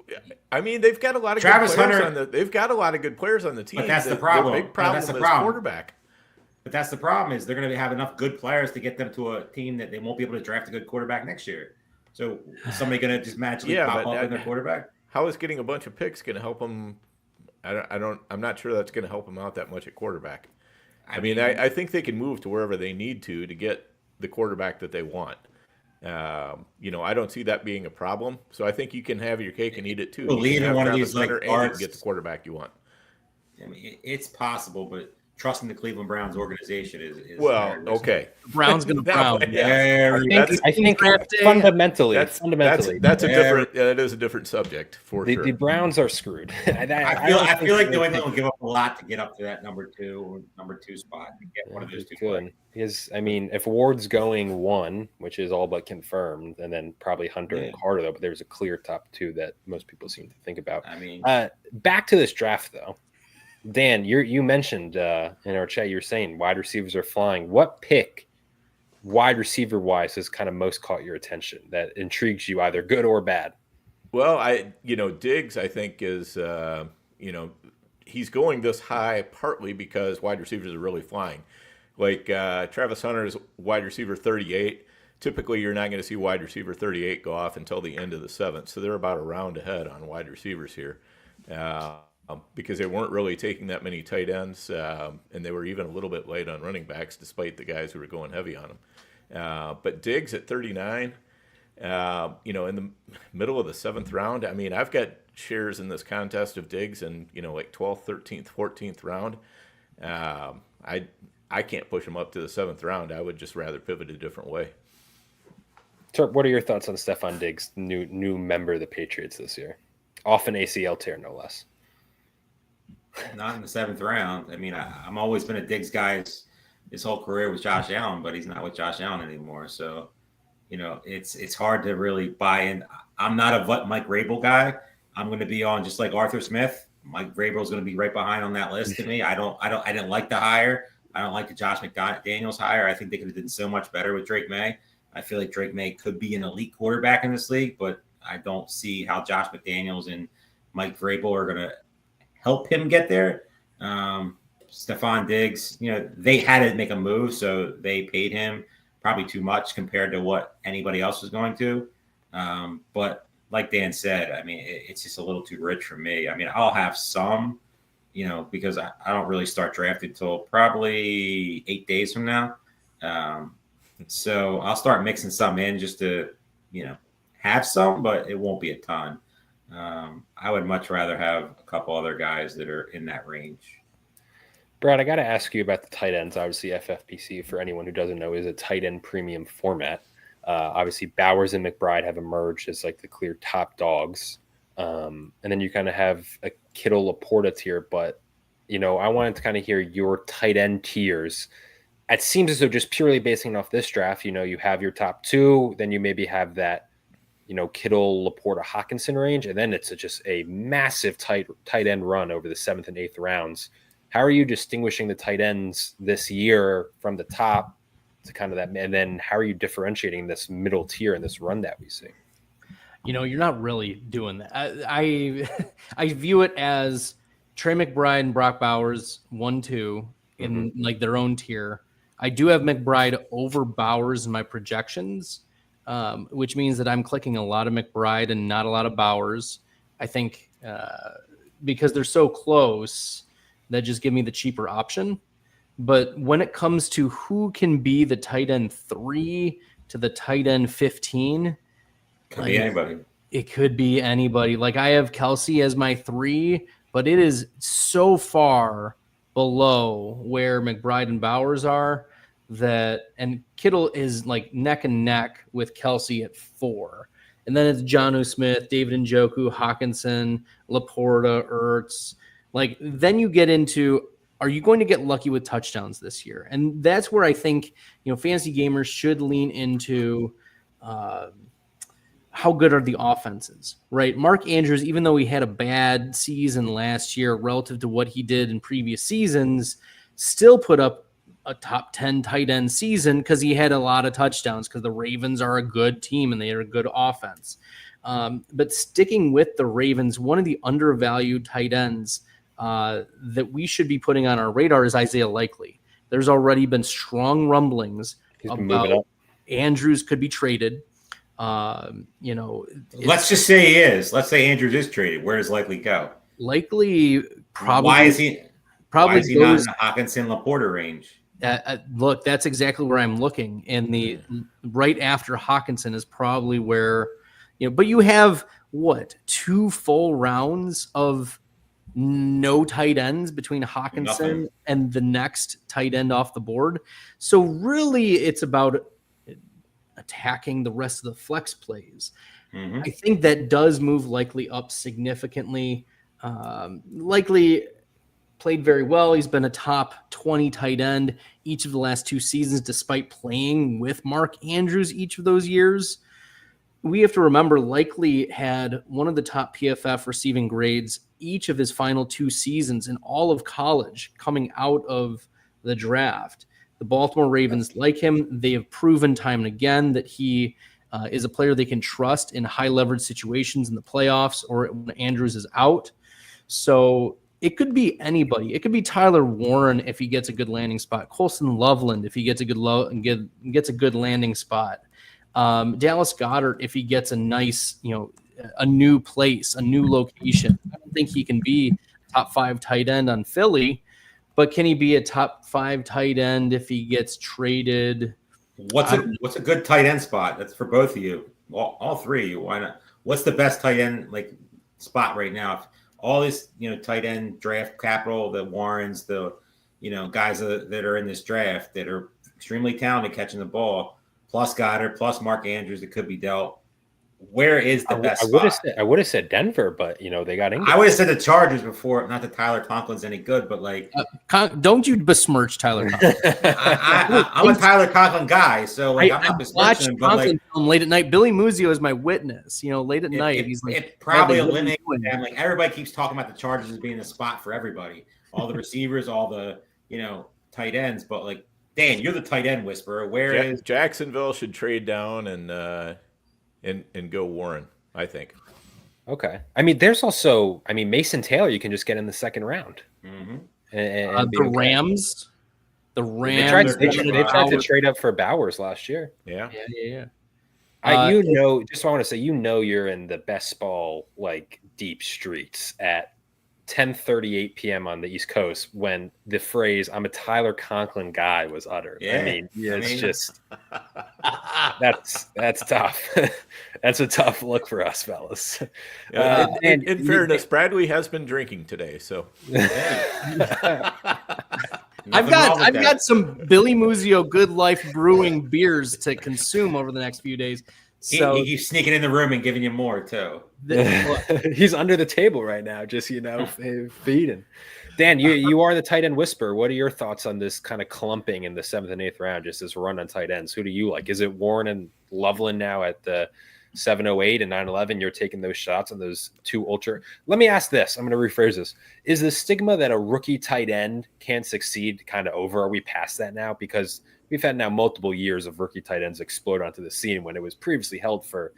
I mean, they've got a lot of Travis good players Hunter. They've got a lot of good players on the team. But that's the problem. The big problem is quarterback. But that's the problem is they're going to have enough good players to get them to a team that they won't be able to draft a good quarterback next year. So is somebody going to just magically pop up in their quarterback? How is getting a bunch of picks going to help them? I'm not sure that's going to help them out that much at quarterback. I mean, I think they can move to wherever they need to get the quarterback that they want. You know, I don't see that being a problem. So I think you can have your cake and eat it too. Lead in one of these like guards, get the quarterback you want. I mean, it's possible, but trusting the Cleveland Browns organization is well, okay. Brown's going to Brown. I think fundamentally, that's a different. That is a different subject for sure. The Browns are screwed. I feel like New England will give up a lot to get up to that number 2 spot to get one of those two. Good. Because I mean, if Ward's going 1, which is all but confirmed, and then probably Hunter and Carter though, but there's a clear top 2 that most people seem to think about. I mean, back to this draft though. Dan, you mentioned in our chat, you were saying wide receivers are flying. What pick, wide receiver wise, has kind of most caught your attention that intrigues you, either good or bad? Well, Diggs, I think is, he's going this high partly because wide receivers are really flying. Like Travis Hunter is wide receiver 38. Typically, you're not going to see wide receiver 38 go off until the end of the 7th. So they're about a round ahead on wide receivers here. Because they weren't really taking that many tight ends, and they were even a little bit late on running backs, despite the guys who were going heavy on them. But Diggs at 39, in the middle of the 7th round, I mean, I've got shares in this contest of Diggs in, like 12th, 13th, 14th round. I can't push him up to the 7th round. I would just rather pivot a different way. Terp, what are your thoughts on Stefon Diggs, new member of the Patriots this year? Off an ACL tear, no less. Not in the 7th round. I mean, I'm always been a Diggs guy his whole career with Josh Allen, but he's not with Josh Allen anymore. So, it's hard to really buy in. I'm not a Mike Vrabel guy. I'm going to be on just like Arthur Smith. Mike Vrabel is going to be right behind on that list to me. I didn't like the hire. I don't like the Josh McDaniels hire. I think they could have done so much better with Drake May. I feel like Drake May could be an elite quarterback in this league, but I don't see how Josh McDaniels and Mike Vrabel are going to help him get there. Stefon Diggs, they had to make a move, so they paid him probably too much compared to what anybody else was going to. But like Dan said, I mean, it's just a little too rich for me. I mean, I'll have some, because I don't really start drafting until probably 8 days from now. So I'll start mixing some in just to, have some, but it won't be a ton. I would much rather have a couple other guys that are in that range. Brad, I got to ask you about the tight ends. Obviously, FFPC, for anyone who doesn't know, is a tight end premium format. Obviously, Bowers and McBride have emerged as like the clear top dogs. And then you kind of have a Kittle Laporta tier. But, I wanted to kind of hear your tight end tiers. It seems as though just purely basing off this draft, you have your top 2, then you maybe have that, Kittle, Laporta, Hawkinson range, and then it's just a massive tight end run over the 7th and 8th rounds. How are you distinguishing the tight ends this year from the top to kind of that, and then how are you differentiating this middle tier and this run that we see? You're not really doing that. I view it as Trey McBride and Brock Bowers 1-2 in like their own tier. I do have McBride over Bowers in my projections. Which means that I'm clicking a lot of McBride and not a lot of Bowers. I think because they're so close, that just give me the cheaper option. But when it comes to who can be the tight end 3 to the tight end 15, could be anybody. It could be anybody. Like I have Kelsey as my 3, but it is so far below where McBride and Bowers are, and Kittle is like neck and neck with Kelsey at 4. And then it's Jonnu Smith, David Njoku, Hawkinson, Laporta, Ertz. Like, then you get into, are you going to get lucky with touchdowns this year? And that's where I think, fantasy gamers should lean into how good are the offenses, right? Mark Andrews, even though he had a bad season last year relative to what he did in previous seasons, still put up a top 10 tight end season because he had a lot of touchdowns because the Ravens are a good team and they are a good offense. But sticking with the Ravens, one of the undervalued tight ends that we should be putting on our radar is Isaiah Likely. There's already been strong rumblings about Andrews could be traded. Let's just say he is. Let's say Andrews is traded. Where does Likely go? Likely probably. Why is he not in the Hawkinson Laporta range? Look, that's exactly where I'm looking. And the right after Hawkinson is probably where, but you have 2 full rounds of no tight ends between Hawkinson and the next tight end off the board. So really it's about attacking the rest of the flex plays. Mm-hmm. I think that does move Likely up significantly. Likely played very well. He's been a top 20 tight end each of the last 2 seasons, despite playing with Mark Andrews each of those years. We have to remember Likely had one of the top PFF receiving grades each of his final 2 seasons in all of college coming out of the draft. The Baltimore Ravens like him. They have proven time and again that he is a player they can trust in high leverage situations in the playoffs or when Andrews is out. So it could be anybody. It could be Tyler Warren if he gets a good landing spot. Colson Loveland if he gets a good landing spot. Dallas Goedert if he gets a nice, a new place, a new location. I don't think he can be top 5 tight end on Philly, but can he be a top 5 tight end if he gets traded? What's a good tight end spot? That's for both of you, all 3 of you. Why not? What's the best tight end spot right now? All this, tight end draft capital, the Warrens, the, guys that are in this draft that are extremely talented catching the ball, plus Goddard, plus Mark Andrews that could be dealt. Where is the best spot? I would have said Denver, but they got Ingram. I would have said the Chargers before. Not that Tyler Conklin's any good, but don't you besmirch Tyler Conklin? I'm a Tyler Conklin guy, so I'm not besmirching him. But late at night, Billy Muzio is my witness. Late at night, he's like, it probably eliminates them. Everybody keeps talking about the Chargers as being the spot for everybody, all the receivers, all the tight ends. But Dan, you're the tight end whisperer. Where is Jacksonville should trade down and go Warren, I think. Okay. I mean, there's also, Mason Taylor you can just get in the second round. Mm-hmm. And the Rams. The Rams. They tried to trade up for Bowers last year. Yeah. I just want to say, you're in the best ball, deep streets at 10:38 p.m. on the East Coast when the phrase "I'm a Tyler Conklin guy" was uttered. Yeah. It's just that's tough. That's a tough look for us, fellas. In fairness, Bradley has been drinking today, so I've got some Billy Muzio Good Life Brewing beers to consume over the next few days. So he keeps sneaking in the room and giving you more too. He's under the table right now, just feeding. Dan, you are the tight end whisperer. What are your thoughts on this kind of clumping in the 7th and 8th round? Just this run on tight ends. Who do you like? Is it Warren and Loveland now at the 708 and 911? You're taking those shots on those 2 ultra. Let me ask this. I'm going to rephrase this. Is the stigma that a rookie tight end can't succeed kind of over? Are we past that now? Because we've had now multiple years of rookie tight ends explode onto the scene when it was previously held for,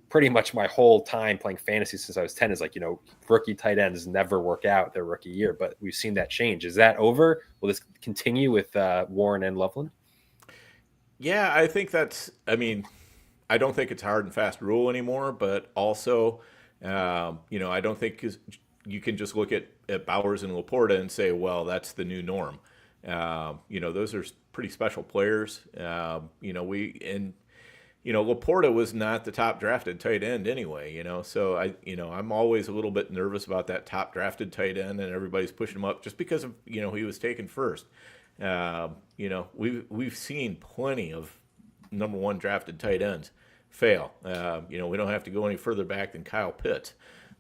pretty much my whole time playing fantasy since I was 10 is rookie tight ends never work out their rookie year, but we've seen that change. Is that over? Will this continue with Warren and Loveland? Yeah, I think I don't think it's a hard and fast rule anymore, but also, I don't think you can just look at Bowers and Laporta and say, well, that's the new norm. Those are pretty special players. Laporta was not the top drafted tight end anyway, so I'm always a little bit nervous about that top drafted tight end, and everybody's pushing him up just because of, he was taken first. We've seen plenty of number one drafted tight ends fail. We don't have to go any further back than Kyle Pitts,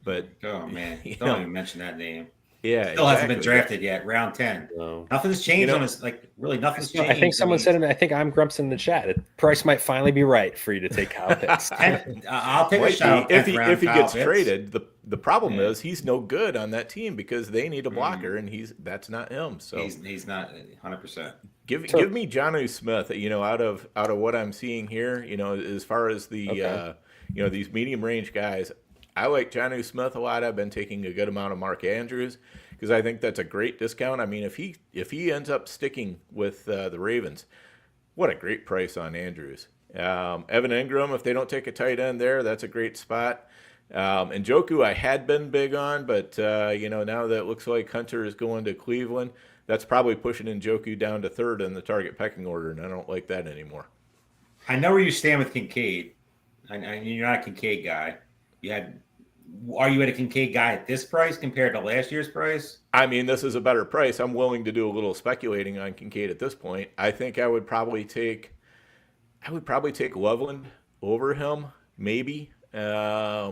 but oh man, don't even mention that name. Yeah, still hasn't been drafted yet. Round 10. No. Nothing's changed on his really nothing's changed. I think someone said, I think I'm Grumps in the chat. The price might finally be right for you to take Kyle Pitts. I'll take a shot if he gets Pitts. traded. The problem is he's no good on that team because they need a blocker, and that's not him. So he's not 100%. Give me Jonnu Smith. Out of what I'm seeing here, as far as the these medium range guys. I like Jonnu Smith a lot. I've been taking a good amount of Mark Andrews because I think that's a great discount. I mean, if he ends up sticking with the Ravens, what a great price on Andrews. Evan Ingram, if they don't take a tight end there, that's a great spot. And Njoku I had been big on, but now that it looks like Hunter is going to Cleveland, that's probably pushing Njoku down to third in the target pecking order, and I don't like that anymore. I know where you stand with Kincaid. You're not a Kincaid guy. Are you at a Kincaid guy at this price compared to last year's price? I mean, this is a better price. I'm willing to do a little speculating on Kincaid at this point. I think I would probably take Loveland over him, maybe. I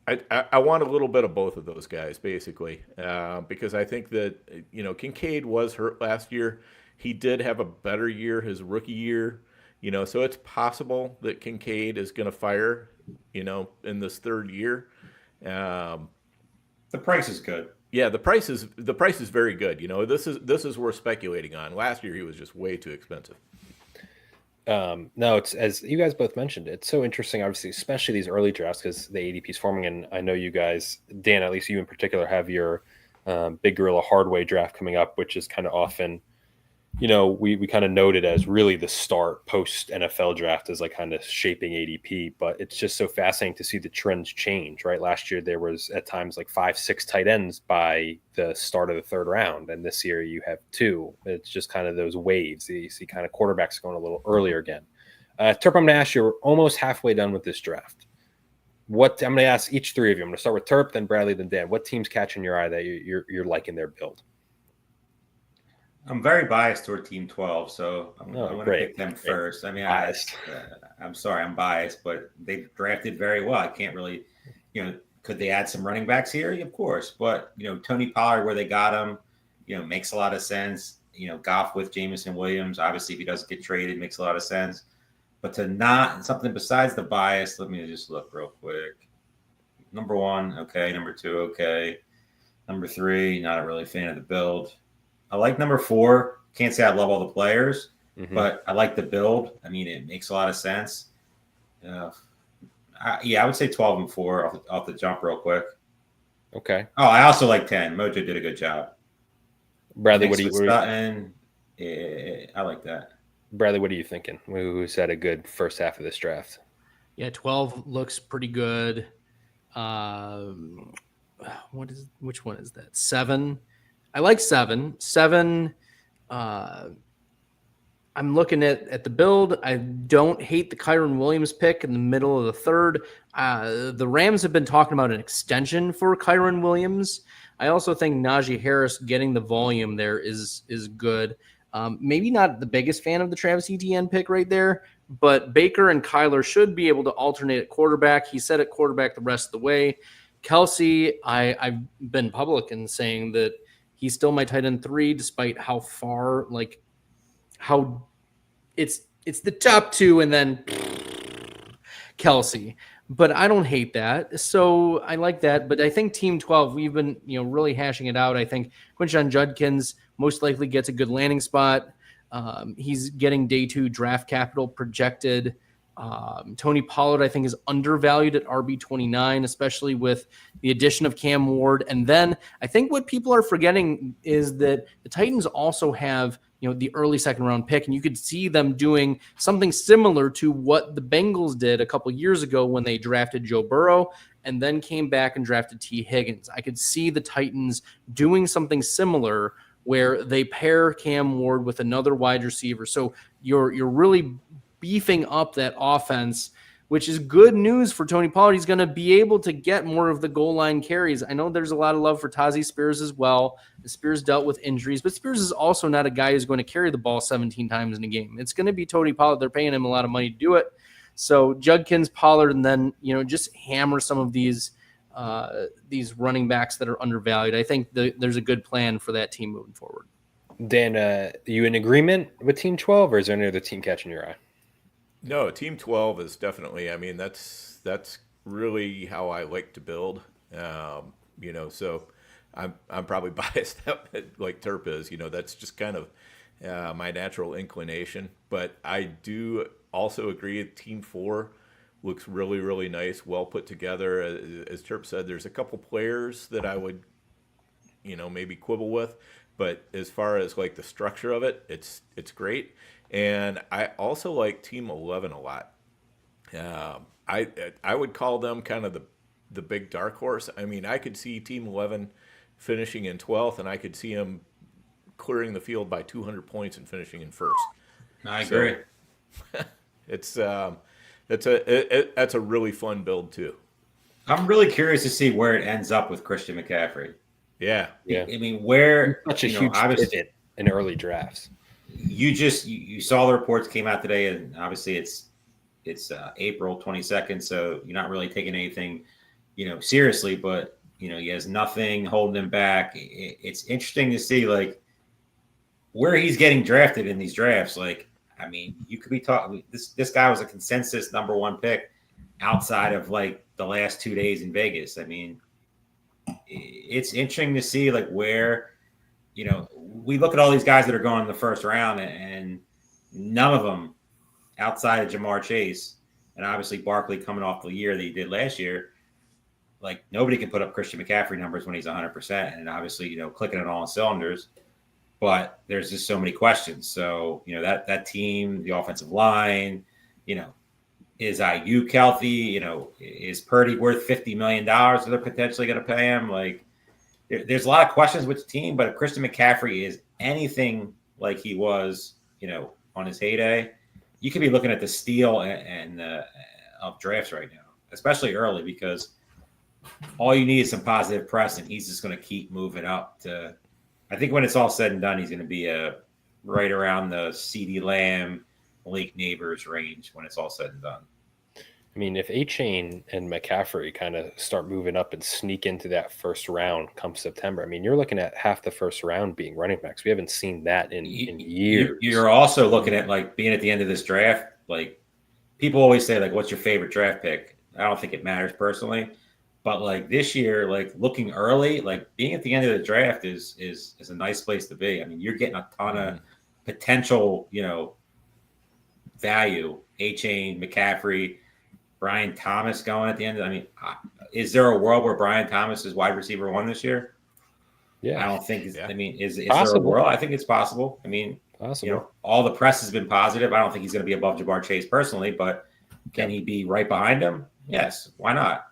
want a little bit of both of those guys, basically, because I think that Kincaid was hurt last year. He did have a better year his rookie year. So it's possible that Kincaid is going to fire, in this third year. The price is good. Yeah, the price is very good. This is worth speculating on. Last year he was just way too expensive. No, it's as you guys both mentioned. It's so interesting, obviously, especially these early drafts because the ADP is forming, and I know you guys, Dan, at least you in particular, have your Big Gorilla Hardway draft coming up, which is kind of often. We kind of noted as really the start post NFL draft as like kind of shaping ADP, but it's just so fascinating to see the trends change, right? Last year, there was at times like 5-6 tight ends by the start of the third round. And this year you have 2. It's just kind of those waves. You see kind of quarterbacks going a little earlier again. Terp, I'm going to ask you, we're almost halfway done with this draft. I'm going to ask each three of you. I'm going to start with Terp, then Bradley, then Dan. What team's catching your eye that you're liking their build? I'm very biased toward Team 12, so I'm going to pick them first. I mean, I'm sorry, I'm biased, but they drafted very well. I can't really, could they add some running backs here? Of course, but Tony Pollard, where they got him, makes a lot of sense. Goff with Jameson Williams, obviously, if he doesn't get traded, makes a lot of sense. But to not something besides the bias, let me just look real quick. Number 1, okay. Number 2, okay. Number 3, not a really fan of the build. I like number 4. Can't say I love all the players, but I like the build. I mean, it makes a lot of sense. I would say 12 and 4 off the jump real quick. Okay. Oh, I also like 10. Mojo did a good job. Bradley, what do you I like that. Bradley, what are you thinking? Who's had a good first half of this draft? Yeah, 12 looks pretty good. Which one is that? 7. I like 7. 7, I'm looking at the build. I don't hate the Kyren Williams pick in the middle of the third. The Rams have been talking about an extension for Kyren Williams. I also think Najee Harris getting the volume there is good. Maybe not the biggest fan of the Travis Etienne pick right there, but Baker and Kyler should be able to alternate at quarterback. He said at quarterback the rest of the way. Kelsey, I've been public in saying that he's still my tight end 3, despite how far, how it's the top 2 and then Kelsey. But I don't hate that. So I like that. But I think Team 12, we've been really hashing it out. I think Quinshon Judkins most likely gets a good landing spot. He's getting day 2 draft capital projected. Tony Pollard, I think, is undervalued at RB29, especially with the addition of Cam Ward. And then I think what people are forgetting is that the Titans also have, the early second round pick, and you could see them doing something similar to what the Bengals did a couple years ago when they drafted Joe Burrow and then came back and drafted T. Higgins. I could see the Titans doing something similar where they pair Cam Ward with another wide receiver. So you're really beefing up that offense, which is good news for Tony Pollard. He's going to be able to get more of the goal line carries. I know there's a lot of love for Tazi Spears as well. Spears dealt with injuries, but Spears is also not a guy who's going to carry the ball 17 times in a game. It's going to be Tony Pollard. They're paying him a lot of money to do it. So Judkins, Pollard, and then, just hammer some of these running backs that are undervalued. I think there's a good plan for that team moving forward. Dan, are you in agreement with Team 12, or is there any other team catching your eye? No, Team 12 is definitely. I mean, that's really how I like to build. So I'm probably biased like Terp is. That's just kind of my natural inclination. But I do also agree that Team 4 looks really, really nice, well put together. As Terp said, there's a couple players that I would, maybe quibble with. But as far as like the structure of it, it's great. And I also like Team 11 a lot. I would call them kind of the big dark horse. I mean, I could see Team 11 finishing in 12th, and I could see them clearing the field by 200 points and finishing in first. I agree. That's a really fun build too. I'm really curious to see where it ends up with Christian McCaffrey. Yeah. I mean, where such a huge pivot in early drafts. You saw the reports came out today, and obviously it's April 22nd, so you're not really taking anything, seriously. But he has nothing holding him back. It's interesting to see like where he's getting drafted in these drafts. Like, I mean, you could be talking. This guy was a consensus #1 pick outside of like the last 2 days in Vegas. I mean, it's interesting to see like where, we look at all these guys that are going in the first round, and none of them outside of Jamar Chase and obviously Barkley coming off the year that he did last year, like nobody can put up Christian McCaffrey numbers when he's 100%, and obviously, clicking it all on cylinders. But there's just so many questions. So, that team, the offensive line, is Aiyuk healthy? Is Purdy worth $50 million that they're potentially going to pay him? Like, there's a lot of questions with the team, but if Christian McCaffrey is anything like he was, on his heyday, you could be looking at the steal and of drafts right now, especially early, because all you need is some positive press, and he's just going to keep moving up to. I think when it's all said and done, he's going to be right around the CeeDee Lamb, Malik Neighbors range when it's all said and done. I mean, if Achane and McCaffrey kind of start moving up and sneak into that first round come September, I mean, you're looking at half the first round being running backs. We haven't seen that in years. You're also looking at like being at the end of this draft. Like, people always say, like, what's your favorite draft pick? I don't think it matters personally. But like this year, like looking early, like being at the end of the draft is a nice place to be. I mean, you're getting a ton of potential, value. Achane, McCaffrey, Brian Thomas going at the end. I mean, is there a world where Brian Thomas is wide receiver 1 this year? Yeah, I don't think. I mean, is there a world? I think it's possible. I mean, all the press has been positive. I don't think he's going to be above Jamar Chase personally, but can he be right behind him? Yes. Why not?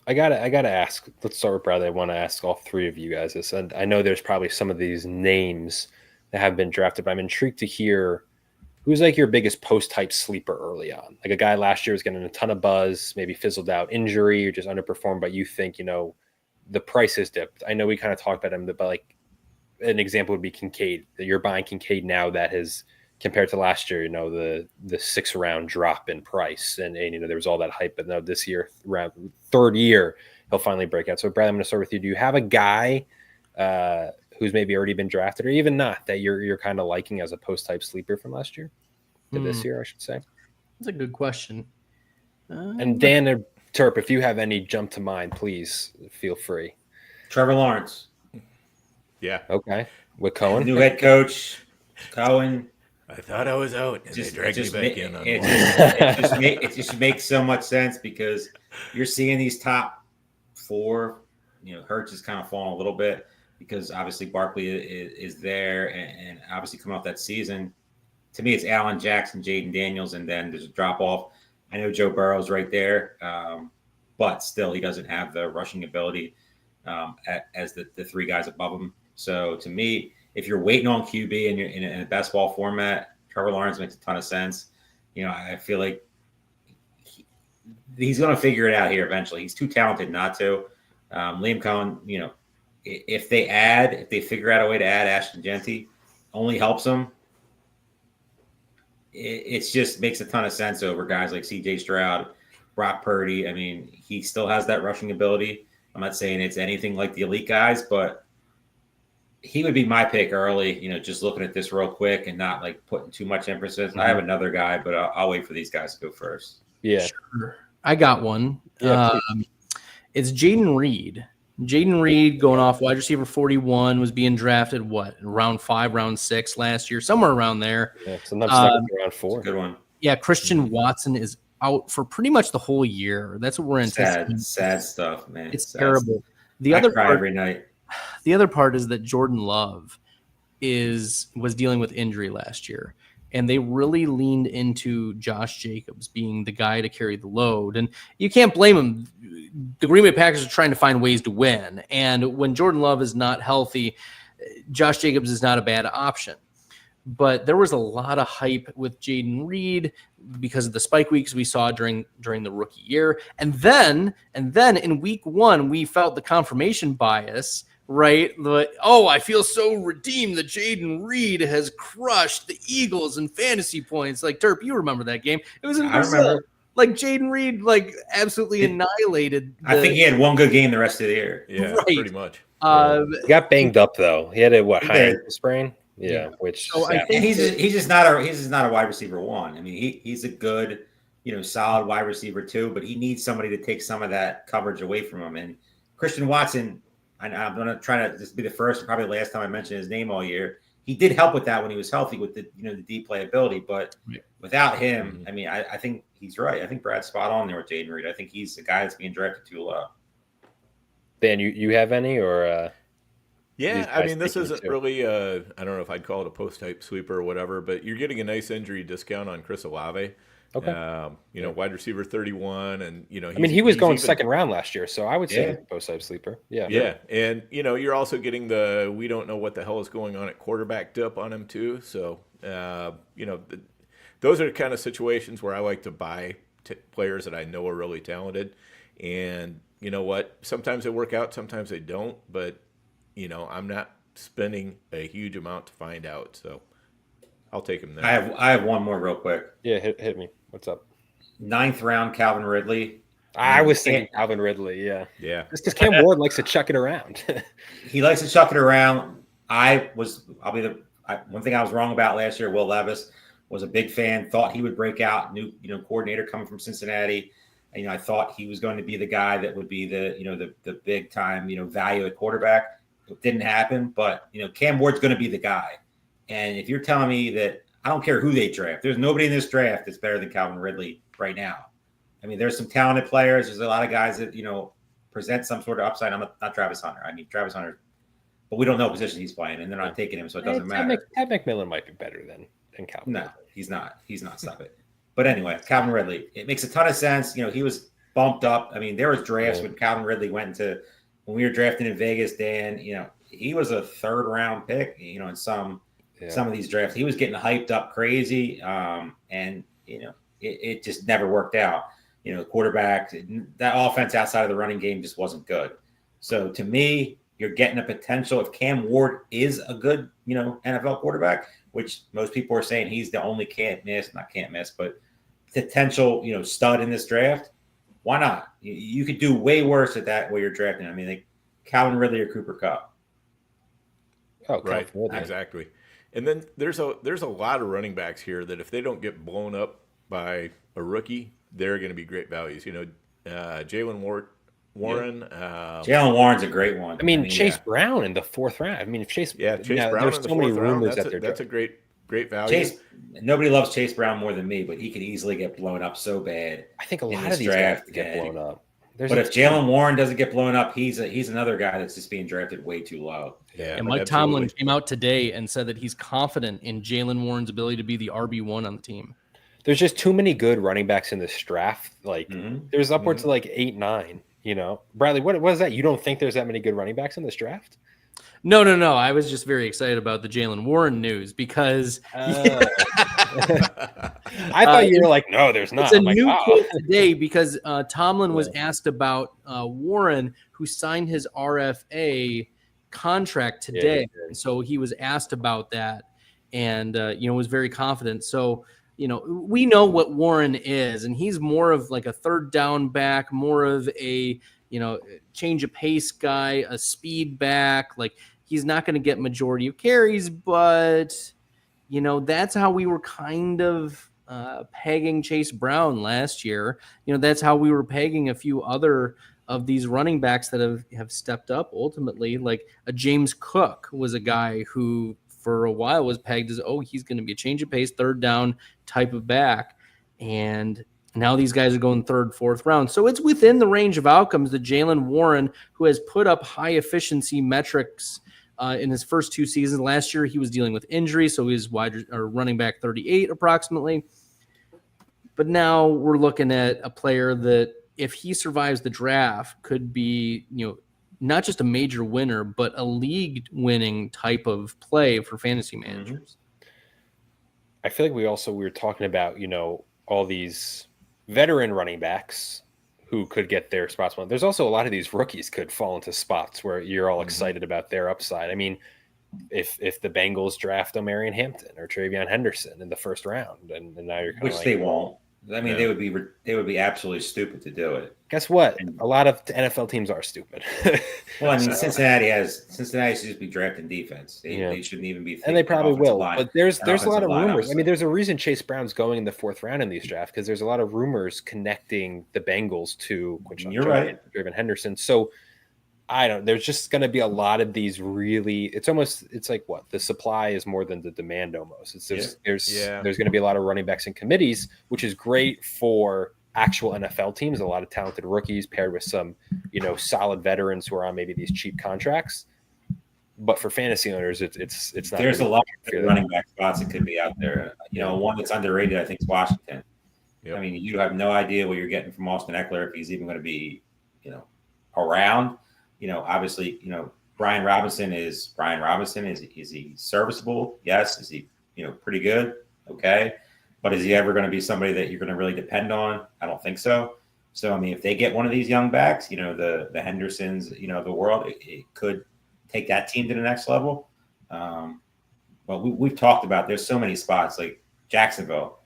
I gotta ask. Let's start with Bradley. I want to ask all three of you guys this, and I know there's probably some of these names that have been drafted, but I'm intrigued to hear who's like your biggest post-type sleeper early on. Like a guy last year was getting a ton of buzz, maybe fizzled out, injury, or just underperformed, but you think the price has dipped. I know we kind of talked about him, but like an example would be Kincaid. That you're buying Kincaid now that has, compared to last year, the 6th round drop in price, and there was all that hype, but now this year, around 3rd year, he'll finally break out. So Brad, I'm going to start with you. Do you have a guy who's maybe already been drafted, or even not, that you're kind of liking as a post type sleeper from last year to this year, I should say? That's a good question. And Dan or Terp, if you have any jump to mind, please feel free. Trevor Lawrence. Yeah. Okay. With Cohen, new head coach, Cohen. I thought I was out, and they dragged me back in. It just makes so much sense, because you're seeing these top 4. Hurts is kind of falling a little bit because obviously Barkley is there, and obviously coming off that season. To me, it's Allen Jackson, Jaden Daniels, and then there's a drop off. I know Joe Burrow's right there, but still he doesn't have the rushing ability as the 3 guys above him. So to me, if you're waiting on QB and you're in a best ball format, Trevor Lawrence makes a ton of sense. I feel like he's going to figure it out here eventually. He's too talented not to. Liam Cohen, if they figure out a way to add Ashton Genty, only helps them. It just makes a ton of sense over guys like C.J. Stroud, Brock Purdy. I mean, he still has that rushing ability. I'm not saying it's anything like the elite guys, but he would be my pick early, just looking at this real quick and not like putting too much emphasis. I have another guy, but I'll wait for these guys to go first. Yeah. Sure. I got one. Yeah, it's Jaden Reed. Jaden Reed going off wide receiver 41 was being drafted, round 5, round 6 last year, somewhere around there. Yeah, sometimes around 4. Good one. Yeah, Christian Watson is out for pretty much the whole year. That's what we're anticipating. Sad stuff, man. It's sad terrible. Stuff. The I other cry part, every night. The other part is that Jordan Love was dealing with injury last year. And they really leaned into Josh Jacobs being the guy to carry the load. And you can't blame him. The Green Bay Packers are trying to find ways to win. And when Jordan Love is not healthy, Josh Jacobs is not a bad option. But there was a lot of hype with Jaden Reed because of the spike weeks we saw during the rookie year. And then in week 1, we felt the confirmation bias, right? I feel so redeemed that Jaden Reed has crushed the Eagles in fantasy points. Like, Terp, you remember that game. It was in Brazil. Like, Jaden Reed, absolutely annihilated. I think he had one good game the rest of the year. Yeah, right. Pretty much. He got banged up, though. He had a, high ankle sprain? Yeah, which so I think he's just not a wide receiver 1. I mean, he's a good, solid wide receiver 2, but he needs somebody to take some of that coverage away from him. And Christian Watson, I'm going to try to just be the first and probably the last time I mention his name all year. He did help with that when he was healthy with the the deep playability, but without him, I mean, I think he's right. I think Brad's spot on there with Jaden Reed. I think he's the guy that's being drafted too low. Dan, you have any or? Yeah, I mean, this isn't really I don't know if I'd call it a post-type sweeper or whatever, but you're getting a nice injury discount on Chris Olave. Okay. Wide receiver 31, and he was going second round last year, so I would say post-type sleeper. Yeah. Yeah, and you're also getting we don't know what the hell is going on at quarterback dip on him too. So those are kind of situations where I like to buy players that I know are really talented, and you know what? Sometimes they work out, sometimes they don't, but I'm not spending a huge amount to find out, so I'll take him there. I have one more real quick. Yeah, hit me. What's up? 9th round, Calvin Ridley. I was thinking Calvin Ridley. Yeah. Just because Cam Ward likes to chuck it around. He likes to chuck it around. One thing I was wrong about last year. Will Levis was a big fan. Thought he would break out. New coordinator coming from Cincinnati. I thought he was going to be the guy that would be the big time value at quarterback. It didn't happen, but Cam Ward's going to be the guy. And if you're telling me that I don't care who they draft, there's nobody in this draft that's better than Calvin Ridley right now. I mean, there's some talented players. There's a lot of guys that present some sort of upside. I'm not Travis Hunter. I mean, Travis Hunter, but we don't know what position he's playing, and they're not taking him, so it doesn't matter. Ted McMillan might be better than Calvin. No, he's not. He's not. Stop it. But anyway, Calvin Ridley. It makes a ton of sense. He was bumped up. I mean, there was drafts when Calvin Ridley went into when we were drafting in Vegas. Dan, he was a 3rd round pick. In some of these drafts, he was getting hyped up crazy, and it just never worked out. Quarterback, that offense outside of the running game just wasn't good. So to me, you're getting a potential if Cam Ward is a good NFL quarterback, which most people are saying he's the only not can't miss, but potential stud in this draft. Why not? You could do way worse at that where you're drafting. I mean, like Calvin Ridley or Cooper Kupp. Oh, right, exactly. And then there's a lot of running backs here that if they don't get blown up by a rookie, they're going to be great values. Jalen Warren. Jalen Warren's a great one. I mean Chase Brown in the 4th round. I mean, if Chase Brown. There's so many rumors that's a great value. Nobody loves Chase Brown more than me, but he could easily get blown up so bad. I think a lot of these guys get blown up. But if Jalen Warren doesn't get blown up, he's another guy that's just being drafted way too low. Yeah, and Mike Tomlin came out today and said that he's confident in Jalen Warren's ability to be the RB1 on the team. There's just too many good running backs in this draft. There's upwards of 8, 9. Bradley, what is that? You don't think there's that many good running backs in this draft? No. I was just very excited about the Jaylen Warren news because I thought you were like, no, there's not. it's a I'm like, new wow. quote today because Tomlin was asked about Warren, who signed his RFA contract today. So he was asked about that and, was very confident. So, we know what Warren is, and he's more of like a third down back, more of a, change of pace guy, a speed back. Like, he's not going to get majority of carries, but, that's how we were kind of pegging Chase Brown last year. That's how we were pegging a few other of these running backs that have stepped up ultimately. Like a James Cook was a guy who for a while was pegged as, he's going to be a change of pace, third down type of back. And now these guys are going third, fourth round. So it's within the range of outcomes that Jaylen Warren, who has put up high efficiency metrics in his first 2 seasons. Last year, he was dealing with injury, so he was running back 38 approximately. But now we're looking at a player that, if he survives the draft, could be, not just a major winner, but a league-winning type of play for fantasy managers. I feel like we were talking about, all these veteran running backs who could get their spots. There's also a lot of these rookies could fall into spots where you're all excited about their upside. I mean, if the Bengals draft Omarion Hampton or Travion Henderson in the first round, and now you're kind of which they won't. I mean, they would be absolutely stupid to do it. Guess what? A lot of NFL teams are stupid. Well, I mean, Cincinnati should just be drafting defense. They shouldn't even be. And they probably will. But there's a lot of rumors. I mean, there's a reason Chase Brown's going in the 4th round in these drafts, because there's a lot of rumors connecting the Bengals to Travion Henderson. So there's just going to be a lot of these really, it's like what the supply is more than the demand almost. There's going to be a lot of running backs and committees, which is great for actual NFL teams, a lot of talented rookies paired with some, solid veterans who are on maybe these cheap contracts. But for fantasy owners, it's not. There's a lot of running back spots that could be out there. One that's underrated, I think, is Washington. Yep. I mean, you have no idea what you're getting from Austin Eckler, if he's even going to be, around. Obviously, Brian Robinson. Is he serviceable? Yes. Is he, pretty good? Okay. But is he ever going to be somebody that you're going to really depend on? I don't think so. So, I mean, if they get one of these young backs, the Hendersons, the world, it could take that team to the next level. But we've talked about, there's so many spots like Jacksonville,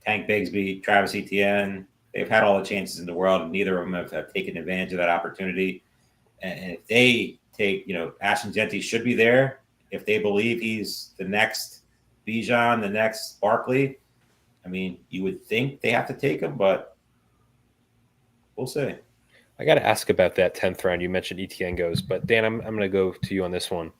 Tank Bigsby, Travis Etienne. They've had all the chances in the world, and neither of them have taken advantage of that opportunity. And if they take, Ashton Genty should be there. If they believe he's the next Bijan, the next Barkley, I mean, you would think they have to take him, but we'll see. I got to ask about that 10th round. You mentioned Etienne goes, but Dan, I'm going to go to you on this one.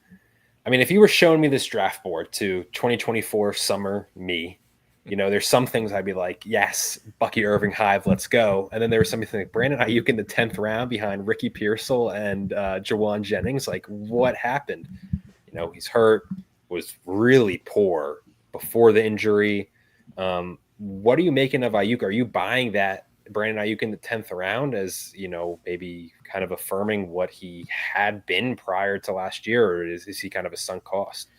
I mean, if you were showing me this draft board to 2024 summer me, there's some things I'd be like, yes, Bucky Irving Hive, let's go. And then there was something like Brandon Aiyuk in the 10th round behind Ricky Pearsall and Jawan Jennings. Like, what happened? He's hurt, was really poor before the injury. What are you making of Aiyuk? Are you buying that Brandon Aiyuk in the 10th round as, maybe kind of affirming what he had been prior to last year, or is he kind of a sunk cost?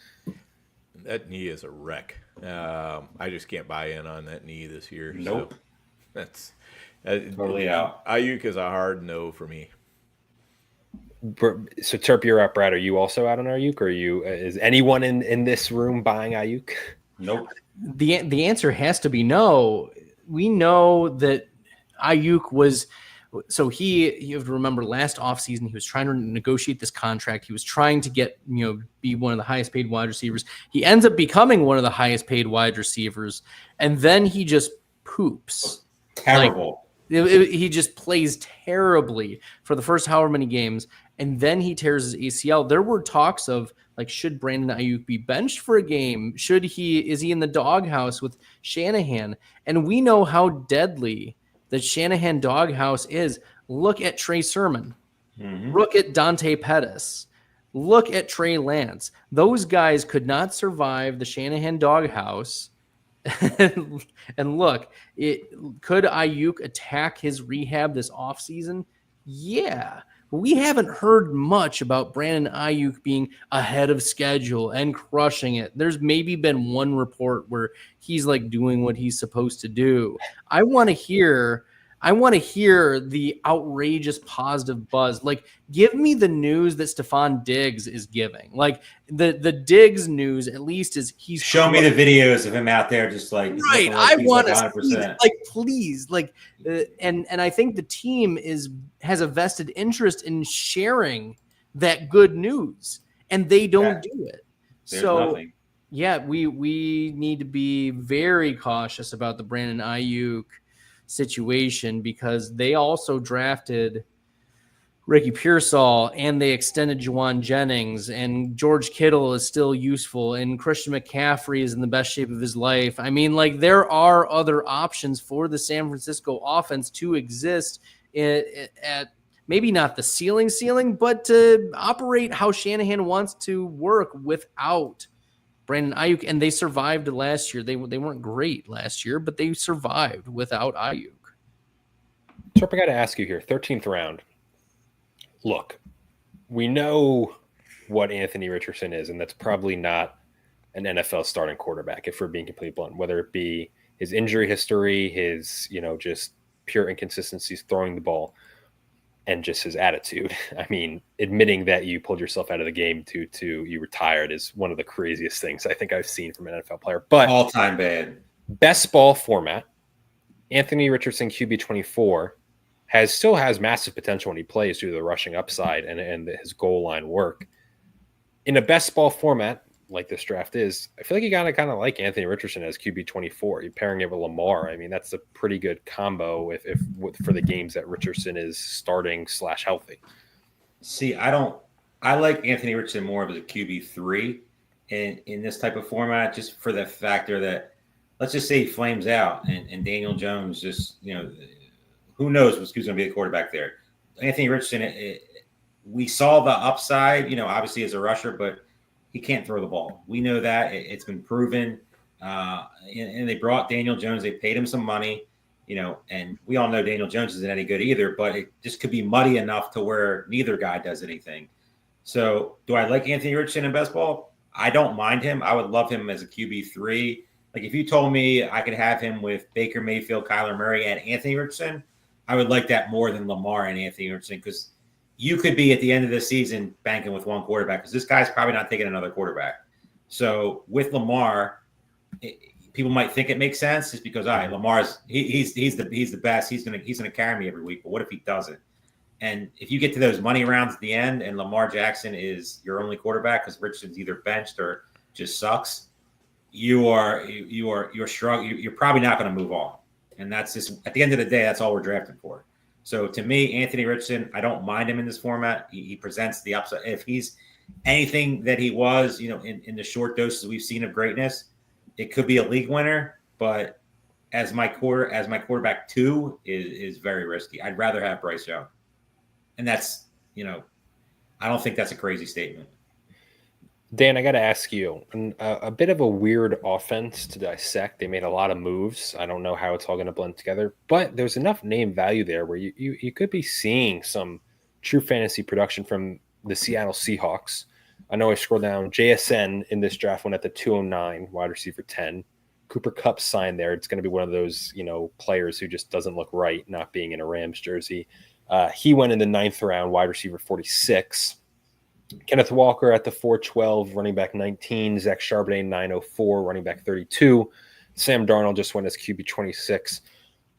That knee is a wreck. I just can't buy in on that knee this year. Nope. So that's totally out. Aiyuk is a hard no for me. So Terp, you're up, Brad. Are you also out on Aiyuk, or is anyone in this room buying Aiyuk? Nope. The answer has to be no. We know that Aiyuk was. So you have to remember last offseason, he was trying to negotiate this contract. He was trying to get, be one of the highest paid wide receivers. He ends up becoming one of the highest paid wide receivers. And then he just poops. Terrible. He just plays terribly for the first however many games. And then he tears his ACL. There were talks of, like, should Brandon Aiyuk be benched for a game? Is he in the doghouse with Shanahan? And we know how deadly the Shanahan doghouse is. Look at Trey Sermon. Mm-hmm. Look at Dante Pettis. Look at Trey Lance. Those guys could not survive the Shanahan doghouse. And look, could Aiyuk attack his rehab this offseason? Yeah. But we haven't heard much about Brandon Aiyuk being ahead of schedule and crushing it. There's maybe been one report where he's like doing what he's supposed to do. I want to hear the outrageous positive buzz. Like, give me the news that Stefon Diggs is giving. Like the Diggs news, at least, is he's show me the videos of him out there, just like right. Like I want to 100%. like, please, like, and I think the team has a vested interest in sharing that good news, and they don't do it. There's so nothing. Yeah, we need to be very cautious about the Brandon Aiyuk situation, because they also drafted Ricky Pearsall and they extended Juwan Jennings, and George Kittle is still useful, and Christian McCaffrey is in the best shape of his life. I mean, like, there are other options for the San Francisco offense to exist at maybe not the ceiling, but to operate how Shanahan wants to work without Brandon Aiyuk. And they survived last year. They weren't great last year, but they survived without Aiyuk. Terp, I got to ask you here, 13th round. Look, we know what Anthony Richardson is, and that's probably not an NFL starting quarterback, if we're being completely blunt, whether it be his injury history, his, just pure inconsistencies throwing the ball, and just his attitude. I mean, admitting that you pulled yourself out of the game to you retired is one of the craziest things I think I've seen from an NFL player. But all-time bad. Best ball format, Anthony Richardson QB 24 still has massive potential when he plays due to the rushing upside and his goal line work. In a best ball format like this draft is, I feel like you gotta kind of like Anthony Richardson as QB 24. You're pairing it with Lamar. I mean, that's a pretty good combo if for the games that Richardson is starting / healthy. See, I like Anthony Richardson more of as a QB 3 in this type of format, just for the factor that, let's just say he flames out and Daniel Jones just, who knows who's going to be the quarterback there. Anthony Richardson, we saw the upside, obviously as a rusher, but he can't throw the ball. We know that. It's been proven. And they brought Daniel Jones. They paid him some money, and we all know Daniel Jones isn't any good either, but it just could be muddy enough to where neither guy does anything. So do I like Anthony Richardson in best ball? I don't mind him. I would love him as a QB3. Like, if you told me I could have him with Baker Mayfield, Kyler Murray, and Anthony Richardson, I would like that more than Lamar and Anthony Richardson, because you could be at the end of the season banking with one quarterback, because this guy's probably not taking another quarterback. So with Lamar, people might think it makes sense just because, all right, Lamar's he's the best. He's gonna carry me every week. But what if he doesn't? And if you get to those money rounds at the end and Lamar Jackson is your only quarterback because Richardson's either benched or just sucks, you're struggling. You're probably not going to move on. And that's just, at the end of the day, that's all we're drafting for. So to me, Anthony Richardson, I don't mind him in this format. He presents the upside. If he's anything that he was, in the short doses we've seen of greatness, it could be a league winner. But as my quarterback 2 is very risky. I'd rather have Bryce Young. And that's, I don't think that's a crazy statement. Dan, I got to ask you, a bit of a weird offense to dissect. They made a lot of moves. I don't know how it's all going to blend together, but there's enough name value there where you could be seeing some true fantasy production from the Seattle Seahawks. I know I scrolled down. JSN in this draft went at the 209, wide receiver 10. Cooper Kupp signed there. It's going to be one of those, players who just doesn't look right not being in a Rams jersey. He went in the 9th round, wide receiver 46. Kenneth Walker at the 412, running back 19. Zach Charbonnet, 904, running back 32. Sam Darnold just went as QB 26.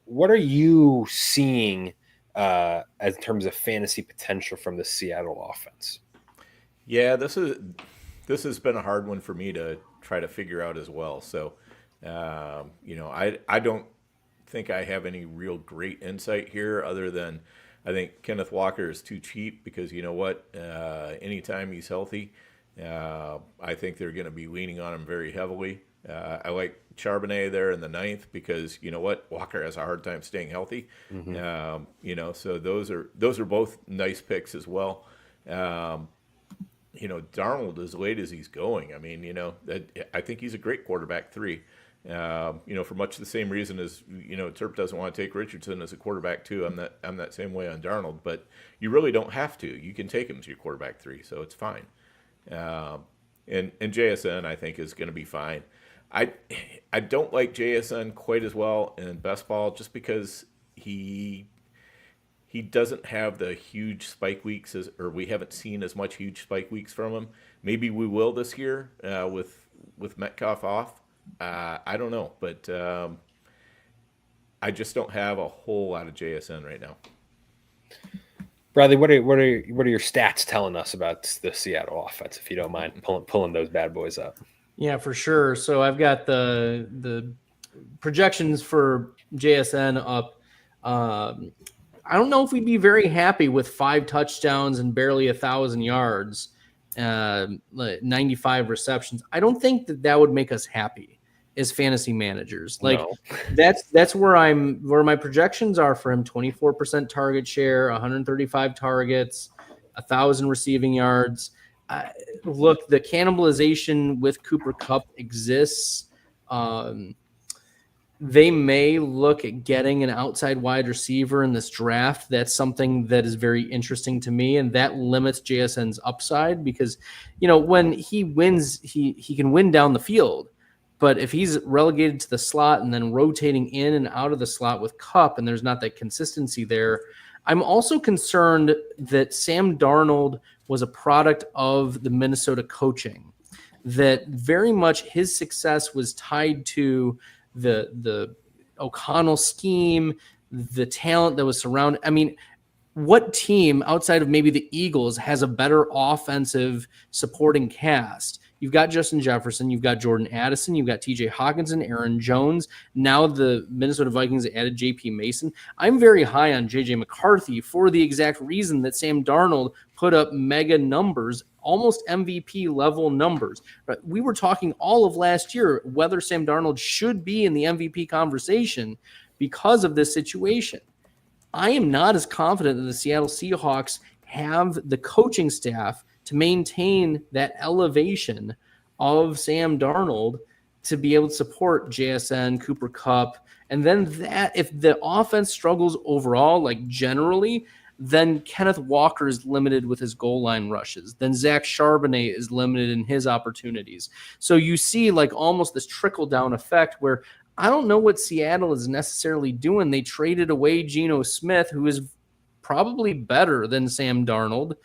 What are you seeing as in terms of fantasy potential from the Seattle offense? Yeah, this has been a hard one for me to try to figure out as well. So, I don't think I have any real great insight here other than I think Kenneth Walker is too cheap because you know what? Anytime he's healthy, I think they're going to be leaning on him very heavily. I like Charbonnet there in the 9th because you know what? Walker has a hard time staying healthy. Mm-hmm. So those are both nice picks as well. Darnold, as late as he's going, I mean, I think he's a great quarterback 3. For much the same reason as, Terp doesn't want to take Richardson as a quarterback too. I'm that same way on Darnold, but you really don't have to. You can take him as your quarterback 3, so it's fine. And JSN, I think, is going to be fine. I don't like JSN quite as well in best ball just because he doesn't have the huge spike weeks, or we haven't seen as much huge spike weeks from him. Maybe we will this year with Metcalf off. I don't know, but I just don't have a whole lot of JSN right now. Bradley, what are your stats telling us about the Seattle offense, if you don't mind pulling those bad boys up? Yeah, for sure. So I've got the projections for JSN up. I don't know if we'd be very happy with 5 touchdowns and barely 1,000 yards, 95 receptions. I don't think that would make us happy as fantasy managers. Like No. that's where my projections are for him: 24% target share, 135 targets, 1,000 receiving yards. Look, the cannibalization with Cooper Kupp exists. They may look at getting an outside wide receiver in this draft. That's something that is very interesting to me, and that limits JSN's upside because, when he wins, he can win down the field. But if he's relegated to the slot and then rotating in and out of the slot with Kupp, and there's not that consistency there, I'm also concerned that Sam Darnold was a product of the Minnesota coaching, that very much his success was tied to the O'Connell scheme, the talent that was surrounded. I mean, what team outside of maybe the Eagles has a better offensive supporting cast? You've got Justin Jefferson, you've got Jordan Addison, you've got TJ Hawkinson, Aaron Jones. Now the Minnesota Vikings added JP Mason. I'm very high on JJ McCarthy for the exact reason that Sam Darnold put up mega numbers, almost MVP level numbers. But we were talking all of last year whether Sam Darnold should be in the MVP conversation because of this situation. I am not as confident that the Seattle Seahawks have the coaching staff to maintain that elevation of Sam Darnold to be able to support JSN, Cooper Kupp. And then that, if the offense struggles overall, like generally, then Kenneth Walker is limited with his goal line rushes. Then Zach Charbonnet is limited in his opportunities. So you see like almost this trickle down effect where I don't know what Seattle is necessarily doing. They traded away Geno Smith, who is probably better than Sam Darnold,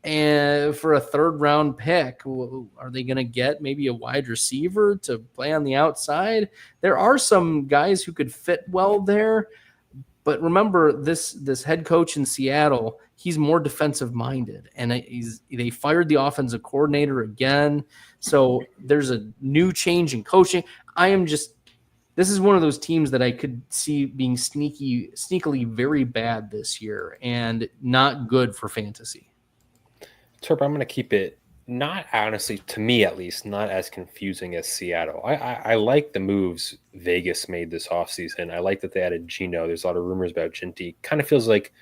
and for a 3rd round pick. Are they going to get maybe a wide receiver to play on the outside? There are some guys who could fit well there, but remember this head coach in Seattle, he's more defensive minded, and they fired the offensive coordinator again. So there's a new change in coaching. This is one of those teams that I could see being sneakily very bad this year and not good for fantasy. Terp, I'm going to keep it, not honestly, to me at least, not as confusing as Seattle. I like the moves Vegas made this offseason. I like that they added Geno. There's a lot of rumors about Ginty. Kind of feels like,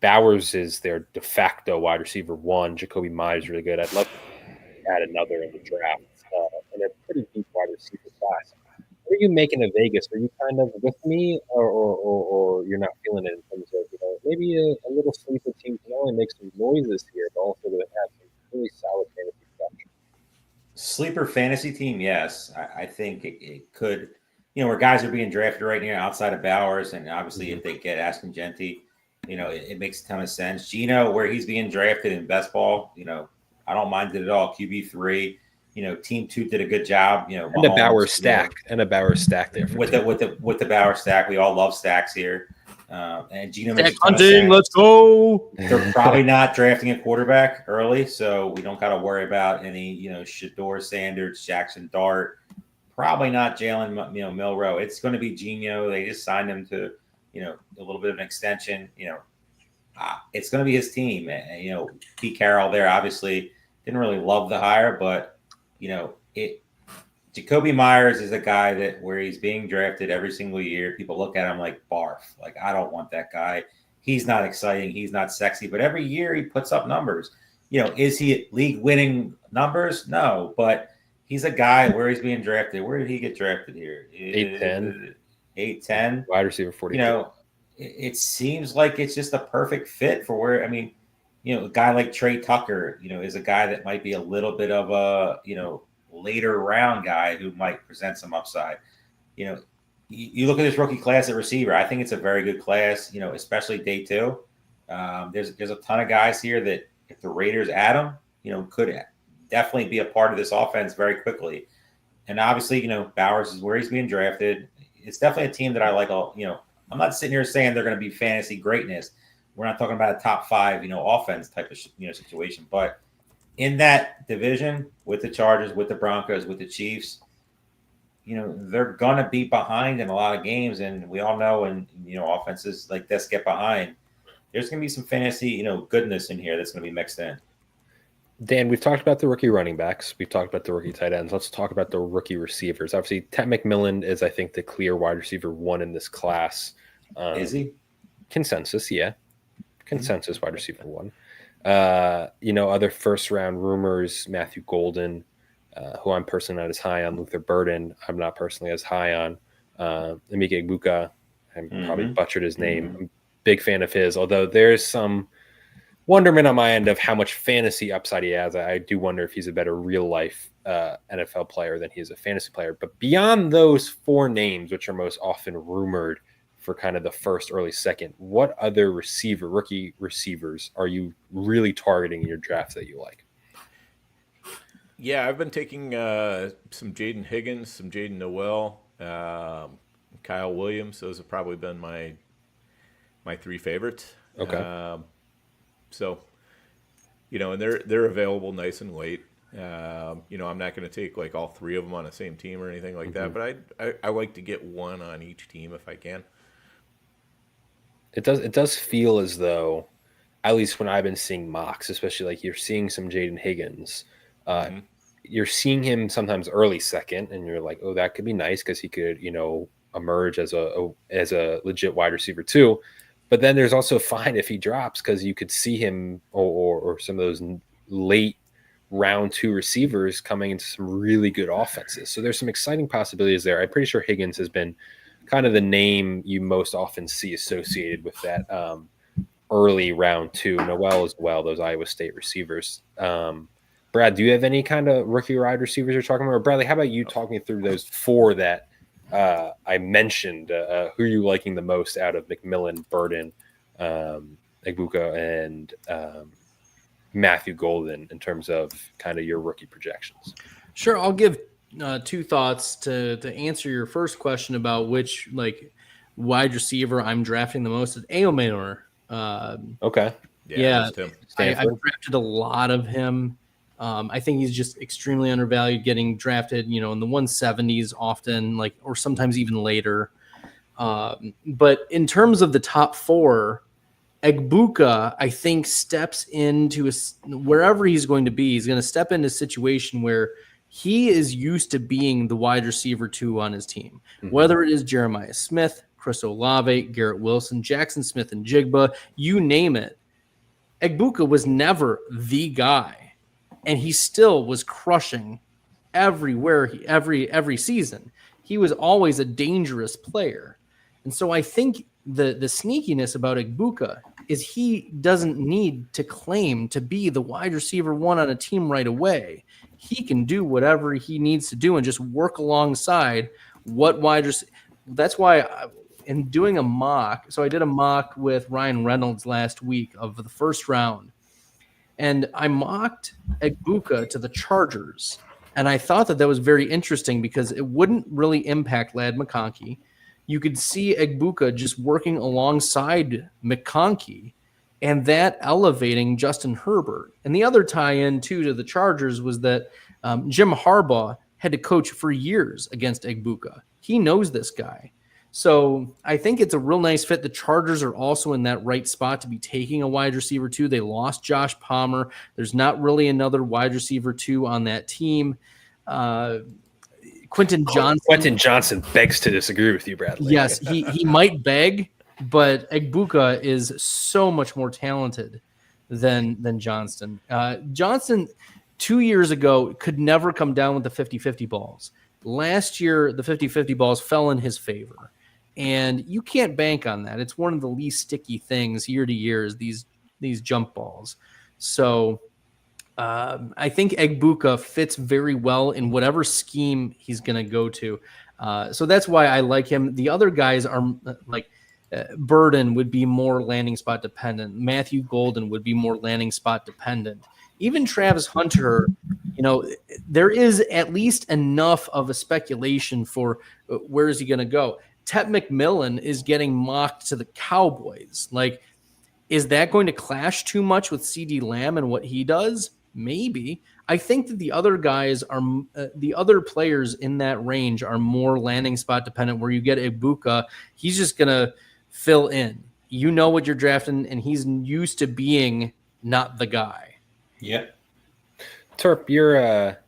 Bowers is their de facto wide receiver 1. Jacoby Myers is really good. I'd love to add another in the draft. And a pretty deep wide receiver class. What are you making of Vegas? Are you kind of with me, or you're not feeling it in terms of, maybe a little sleeper team can only make some noises here, but also to have some really solid fantasy production? Sleeper fantasy team, yes. I think it could, where guys are being drafted right now outside of Bowers, and obviously if they get Ashton Genty, it makes a ton of sense. Geno, where he's being drafted in best ball, I don't mind it at all. QB3. Team 2 did a good job. And a Bowers stack, there with the Bowers stack. We all love stacks here. And Geno stack hunting, let's go. They're probably not drafting a quarterback early, so we don't got to worry about any Shador Sanders, Jackson Dart. Probably not Jalen Milroe. It's going to be Geno. They just signed him to a little bit of an extension. It's going to be his team. And, Pete Carroll there obviously didn't really love the hire, but Jacoby Myers is a guy that where he's being drafted every single year. People look at him like barf. Like, I don't want that guy. He's not exciting. He's not sexy, but every year he puts up numbers. Is he league winning numbers? No, but he's a guy where he's being drafted. Where did he get drafted here? 8'10". 8'10". Wide receiver 40. You know, it seems like it's just a perfect fit for where, I mean, you know, a guy like Trey Tucker, you know, is a guy that might be a little bit of a, you know, later round guy who might present some upside. You know, you look at this rookie class at receiver, I think it's a very good class, you know, especially day two. There's a ton of guys here that if the Raiders add them, you know, could definitely be a part of this offense very quickly. And obviously, you know, Bowers is where he's being drafted. It's definitely a team that I like. You know, I'm not sitting here saying they're going to be fantasy greatness. We're not talking about a top 5, you know, offense type of, you know, situation. But in that division with the Chargers, with the Broncos, with the Chiefs, you know, they're going to be behind in a lot of games. And we all know when, you know, offenses like this get behind, there's going to be some fantasy, you know, goodness in here that's going to be mixed in. Dan, we've talked about the rookie running backs. We've talked about the rookie tight ends. Let's talk about the rookie receivers. Obviously, Ted McMillan is, I think, the clear wide receiver 1 in this class. Is he? Consensus, yeah. Consensus wide receiver 1. You know, other first-round rumors, Matthew Golden, who I'm personally not as high on. Luther Burden, I'm not personally as high on. Emeka Egbuka, I probably butchered his name. I'm a big fan of his, although there's some wonderment on my end of how much fantasy upside he has. I do wonder if he's a better real-life NFL player than he is a fantasy player. But beyond those 4 names, which are most often rumored for kind of the first, early second, what other rookie receivers are you really targeting in your drafts that you like? Yeah, I've been taking some Jaden Higgins, some Jaden Noel, Kyle Williams. Those have probably been my 3 favorites. Okay. So, you know, and they're available nice and late. You know, I'm not going to take like all 3 of them on the same team or anything like that, but I like to get one on each team if I can. It does feel as though, at least when I've been seeing mocks, especially like you're seeing some Jaden Higgins, you're seeing him sometimes early second, and you're like, oh, that could be nice because he could, you know, emerge as a legit wide receiver too. But then there's also fine if he drops because you could see him or some of those late round 2 receivers coming into some really good offenses. So there's some exciting possibilities there. I'm pretty sure Higgins has been kind of the name you most often see associated with that early round 2. Noel as well, those Iowa State receivers. Brad, do you have any kind of rookie wide receivers you're talking about? Or Bradley, how about you talking through those 4 that I mentioned? Who are you liking the most out of McMillan, Burden, Egbuka, and Matthew Golden in terms of kind of your rookie projections? Sure, I'll give 2 thoughts to answer your first question about which like wide receiver I'm drafting the most. Is Aiyuk. Okay. Yeah, I've drafted a lot of him. I think he's just extremely undervalued, getting drafted, you know, in the 170s often, like, or sometimes even later. But in terms of the top 4, Egbuka, I think, steps into wherever he's going to be. He's going to step into a situation where he is used to being the wide receiver 2 on his team, whether it is Jeremiah Smith, Chris Olave, Garrett Wilson, Jackson Smith, and Jigba, you name it. Egbuka was never the guy, and he still was crushing everywhere, every season. He was always a dangerous player. And so I think the sneakiness about Egbuka is he doesn't need to claim to be the wide receiver 1 on a team right away. He can do whatever he needs to do and just work alongside what wide receiver. That's why in doing a mock, so I did a mock with Ryan Reynolds last week of the first round, and I mocked Egbuka to the Chargers. And I thought that was very interesting because it wouldn't really impact Ladd McConkey. You could see Egbuka just working alongside McConkey and that elevating Justin Herbert. And the other tie-in, too, to the Chargers was that Jim Harbaugh had to coach for years against Egbuka. He knows this guy. So I think it's a real nice fit. The Chargers are also in that right spot to be taking a wide receiver 2. They lost Josh Palmer. There's not really another wide receiver 2 on that team. Quentin Johnson begs to disagree with you, Bradley. Yes, he might beg, but Egbuka is so much more talented than Johnston. Johnston, 2 years ago could never come down with the 50-50 balls. Last year, the 50-50 balls fell in his favor. And you can't bank on that. It's one of the least sticky things year to year is these jump balls. So I think Egbuka fits very well in whatever scheme he's going to go to. So that's why I like him. The other guys are like Burden would be more landing spot dependent. Matthew Golden would be more landing spot dependent. Even Travis Hunter, there is at least enough of a speculation for where is he going to go. Tet McMillan is getting mocked to the Cowboys. Like, is that going to clash too much with CeeDee Lamb and what he does? Maybe. I think that the other guys are the other players in that range are more landing spot dependent, where you get Egbuka, he's just going to fill in. You know what you're drafting, and he's used to being not the guy. Yep. Terp, your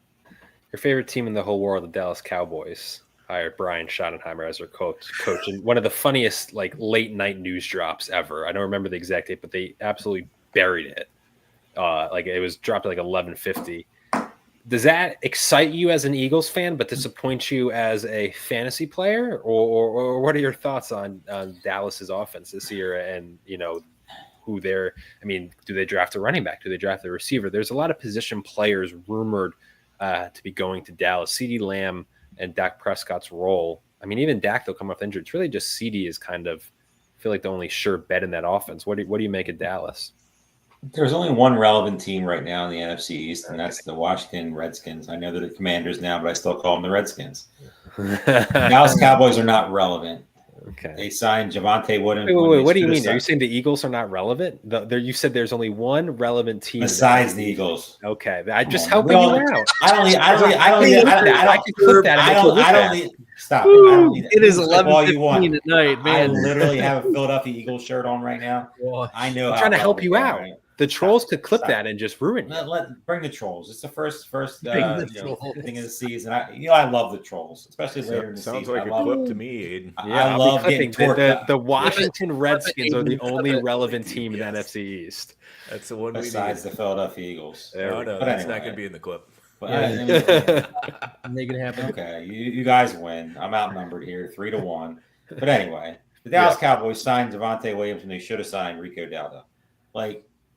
favorite team in the whole world, the Dallas Cowboys, hired Brian Schottenheimer as their coach. And one of the funniest late night news drops ever. I don't remember the exact date, but they absolutely buried it. It was dropped at 11:50. Does that excite you as an Eagles fan, but disappoint you as a fantasy player, or what are your thoughts on Dallas's offense this year? And who they're. I mean, do they draft a running back? Do they draft a receiver? There's a lot of position players rumored to be going to Dallas. CeeDee Lamb and Dak Prescott's role. I mean, even Dak, they'll come off injured. It's really just CeeDee is kind of, I feel like the only sure bet in that offense. What do you make of Dallas? There's only one relevant team right now in the NFC East, and that's the Washington Redskins. I know they're the Commanders now, but I still call them the Redskins. Dallas Cowboys are not relevant. Okay. They signed Javonte Williams. Wait, what do you mean? Are you saying the Eagles are not relevant? You said there's only one relevant team besides the Eagles. Okay, I just helping you out. I can clip that. Stop. It is 11:15 at night, man. I literally have a Philadelphia Eagles shirt on right now. I know. I'm trying to help you out. Right? The trolls could clip that and just ruin it. Bring the trolls. It's the first thing of the season. I love the trolls, especially later in the season. Sounds like a clip to me, Aidan. I love getting the Washington Redskins are the only relevant team in the NFC East. That's the one besides the Philadelphia Eagles. No, that's not going to be in the clip. Make it happen. Okay, you guys win. I'm outnumbered here, 3-1. But anyway, the Dallas Cowboys signed Javonte Williams, and they should have signed Rico Dowdle.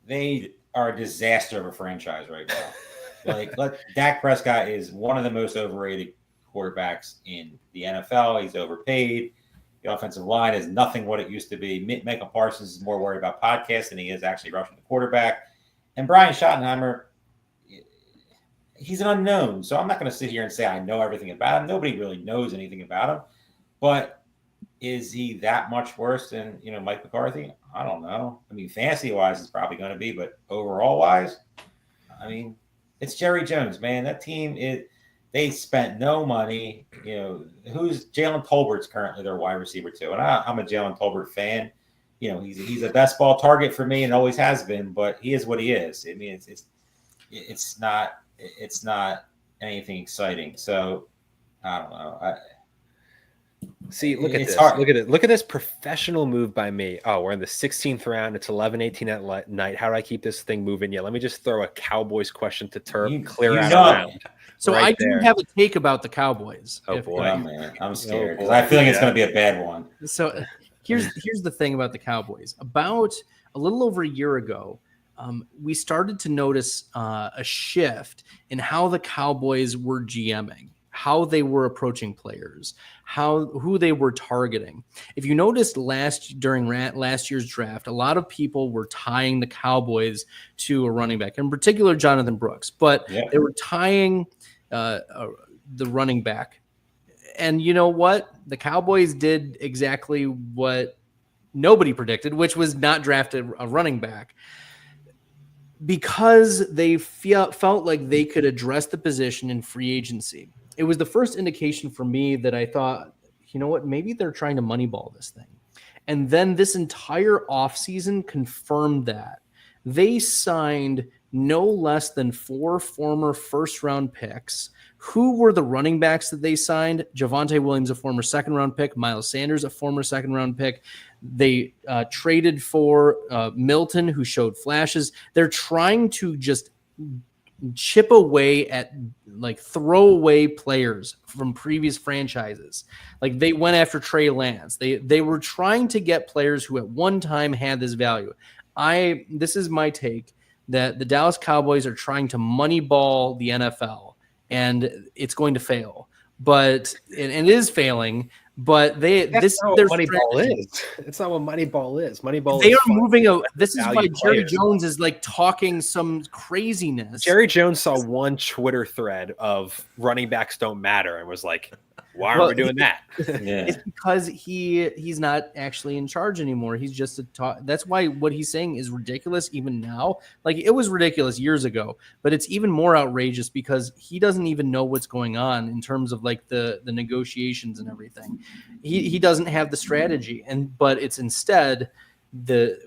They are a disaster of a franchise right now. Dak Prescott is one of the most overrated quarterbacks in the NFL. He's overpaid. The offensive line is nothing what it used to be. Micah Parsons is more worried about podcasts than he is actually rushing the quarterback. And Brian Schottenheimer, he's an unknown. So I'm not going to sit here and say I know everything about him. Nobody really knows anything about him. But is he that much worse than Mike McCarthy? I don't know. I mean, fantasy-wise, it's probably going to be, but overall-wise, I mean, it's Jerry Jones, man. That team they spent no money. Who's Jalen Tolbert's currently their wide receiver too, and I'm a Jalen Tolbert fan. He's a best ball target for me and always has been, but he is what he is. I mean, it's not anything exciting. So I don't know. See, look at this. Look at it. Look at this professional move by me. Oh, we're in the 16th round. It's 11:18 at night. How do I keep this thing moving? Yeah, let me just throw a Cowboys question to Terp. Clear out around. So right I do have a take about the Cowboys. Oh boy, man, I'm scared because I feel like it's going to be a bad one. So here's the thing about the Cowboys. About a little over a year ago, we started to notice a shift in how the Cowboys were GMing, how they were approaching players, who they were targeting. If you noticed during last year's draft, a lot of people were tying the Cowboys to a running back, in particular Jonathan Brooks, but they were tying the running back. And you know what? The Cowboys did exactly what nobody predicted, which was not draft a running back, because they felt like they could address the position in free agency. It was the first indication for me that I thought, you know what, maybe they're trying to moneyball this thing. And then this entire offseason confirmed that. They signed no less than 4 former first-round picks. Who were the running backs that they signed? Javonte Williams, a former second-round pick. Miles Sanders, a former second-round pick. They traded for Milton, who showed flashes. They're trying to just chip away at like throwaway players from previous franchises. Like they went after Trey Lance. They were trying to get players who at one time had this value. This is my take that the Dallas Cowboys are trying to moneyball the NFL, and it's going to fail. But it is failing. But That's not what Moneyball is. It's not what Moneyball is. Moneyball. They is are moving. This is why Jerry players. Jones is like talking some craziness. Jerry Jones saw one Twitter thread of running backs don't matter and was like, "Why are we doing that?" Yeah. It's because he's not actually in charge anymore. He's just a talk. That's why what he's saying is ridiculous even now. Like it was ridiculous years ago, but it's even more outrageous because he doesn't even know what's going on in terms of like the negotiations and everything. He doesn't have the strategy, but it's instead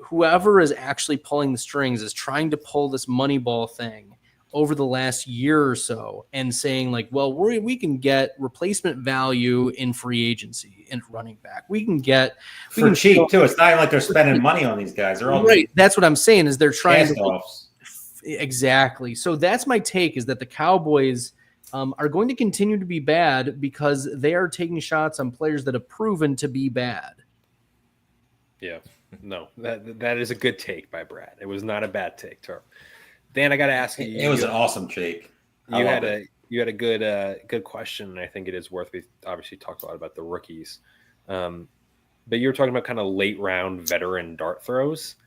whoever is actually pulling the strings is trying to pull this Moneyball thing over the last year or so and saying like, well, we can get replacement value in free agency and running back. We can cheap too. It's not even like they're spending money on these guys. They're all right. That's what I'm saying is they're trying to exactly. So that's my take is that the Cowboys are going to continue to be bad because they are taking shots on players that have proven to be bad. Yeah, no, that is a good take by Brad. It was not a bad take, Terp. Dan, I got to ask you. It was an awesome take. You had a good question, and I think it is worth. We obviously talked a lot about the rookies, but you were talking about kind of late round veteran dart throws,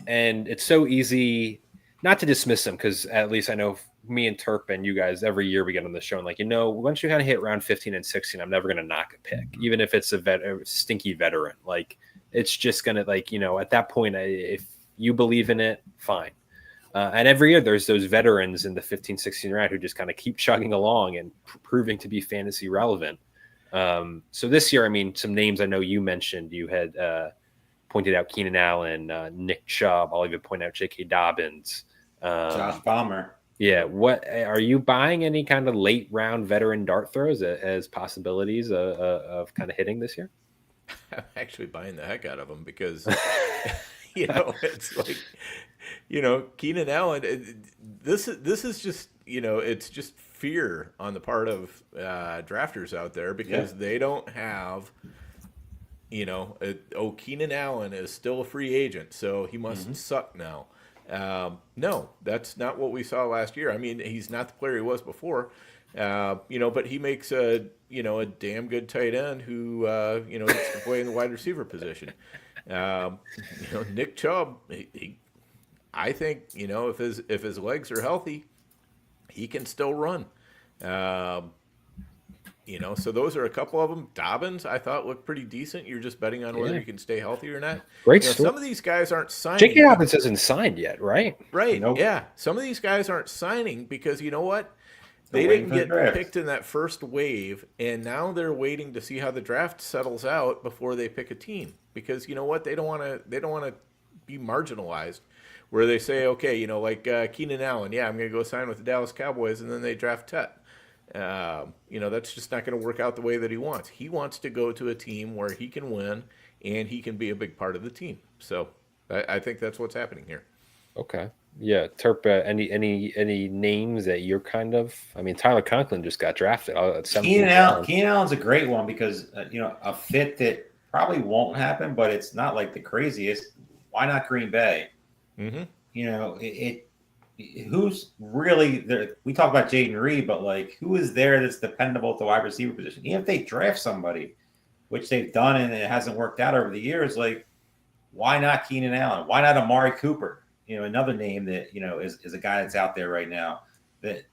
and it's so easy not to dismiss them because at least I know me and Terp and you guys every year we get on the show and like once you kind of hit round 15 and 16, I'm never going to knock a pick, even if it's a stinky veteran. Like it's just going to at that point, if you believe in it, fine. And every year there's those veterans in the 15, 16 round who just kind of keep chugging along and proving to be fantasy relevant. So this year, I mean, some names I know you mentioned, you had pointed out Keenan Allen, Nick Chubb. I'll even point out J.K. Dobbins. Josh Palmer. Yeah. What are you buying any kind of late round veteran dart throws as possibilities of kind of hitting this year? I'm actually buying the heck out of them because, it's like, Keenan Allen, this is just, it's just fear on the part of drafters out there because they don't have, Keenan Allen is still a free agent, so he must suck now. No, that's not what we saw last year. I mean, he's not the player he was before, but he makes a damn good tight end who, gets to play in the wide receiver position. Nick Chubb, I think, if his legs are healthy, he can still run. So those are a couple of them. Dobbins, I thought looked pretty decent. You're just betting on whether he can stay healthy or not. Great. Some of these guys aren't signing. J.K. Dobbins isn't signed yet, right? Right. Nope. Yeah. Some of these guys aren't signing because you know what? They didn't get picked in that first wave, and now they're waiting to see how the draft settles out before they pick a team. Because you know what? They don't want to be marginalized. Where they say, okay, like Keenan Allen, I'm going to go sign with the Dallas Cowboys, and then they draft Tet. That's just not going to work out the way that he wants. He wants to go to a team where he can win and he can be a big part of the team. So I think that's what's happening here. Okay. Yeah. Terp, any names that you're kind of, I mean, Tyler Conklin just got drafted. Keenan Allen's a great one because, a fit that probably won't happen, but it's not like the craziest. Why not Green Bay? Mm-hmm. Who's really there? We talk about Jaden Reed, but like, who is there that's dependable at the wide receiver position? Even if they draft somebody, which they've done and it hasn't worked out over the years, like, why not Keenan Allen? Why not Amari Cooper? Another name that is a guy that's out there right now. That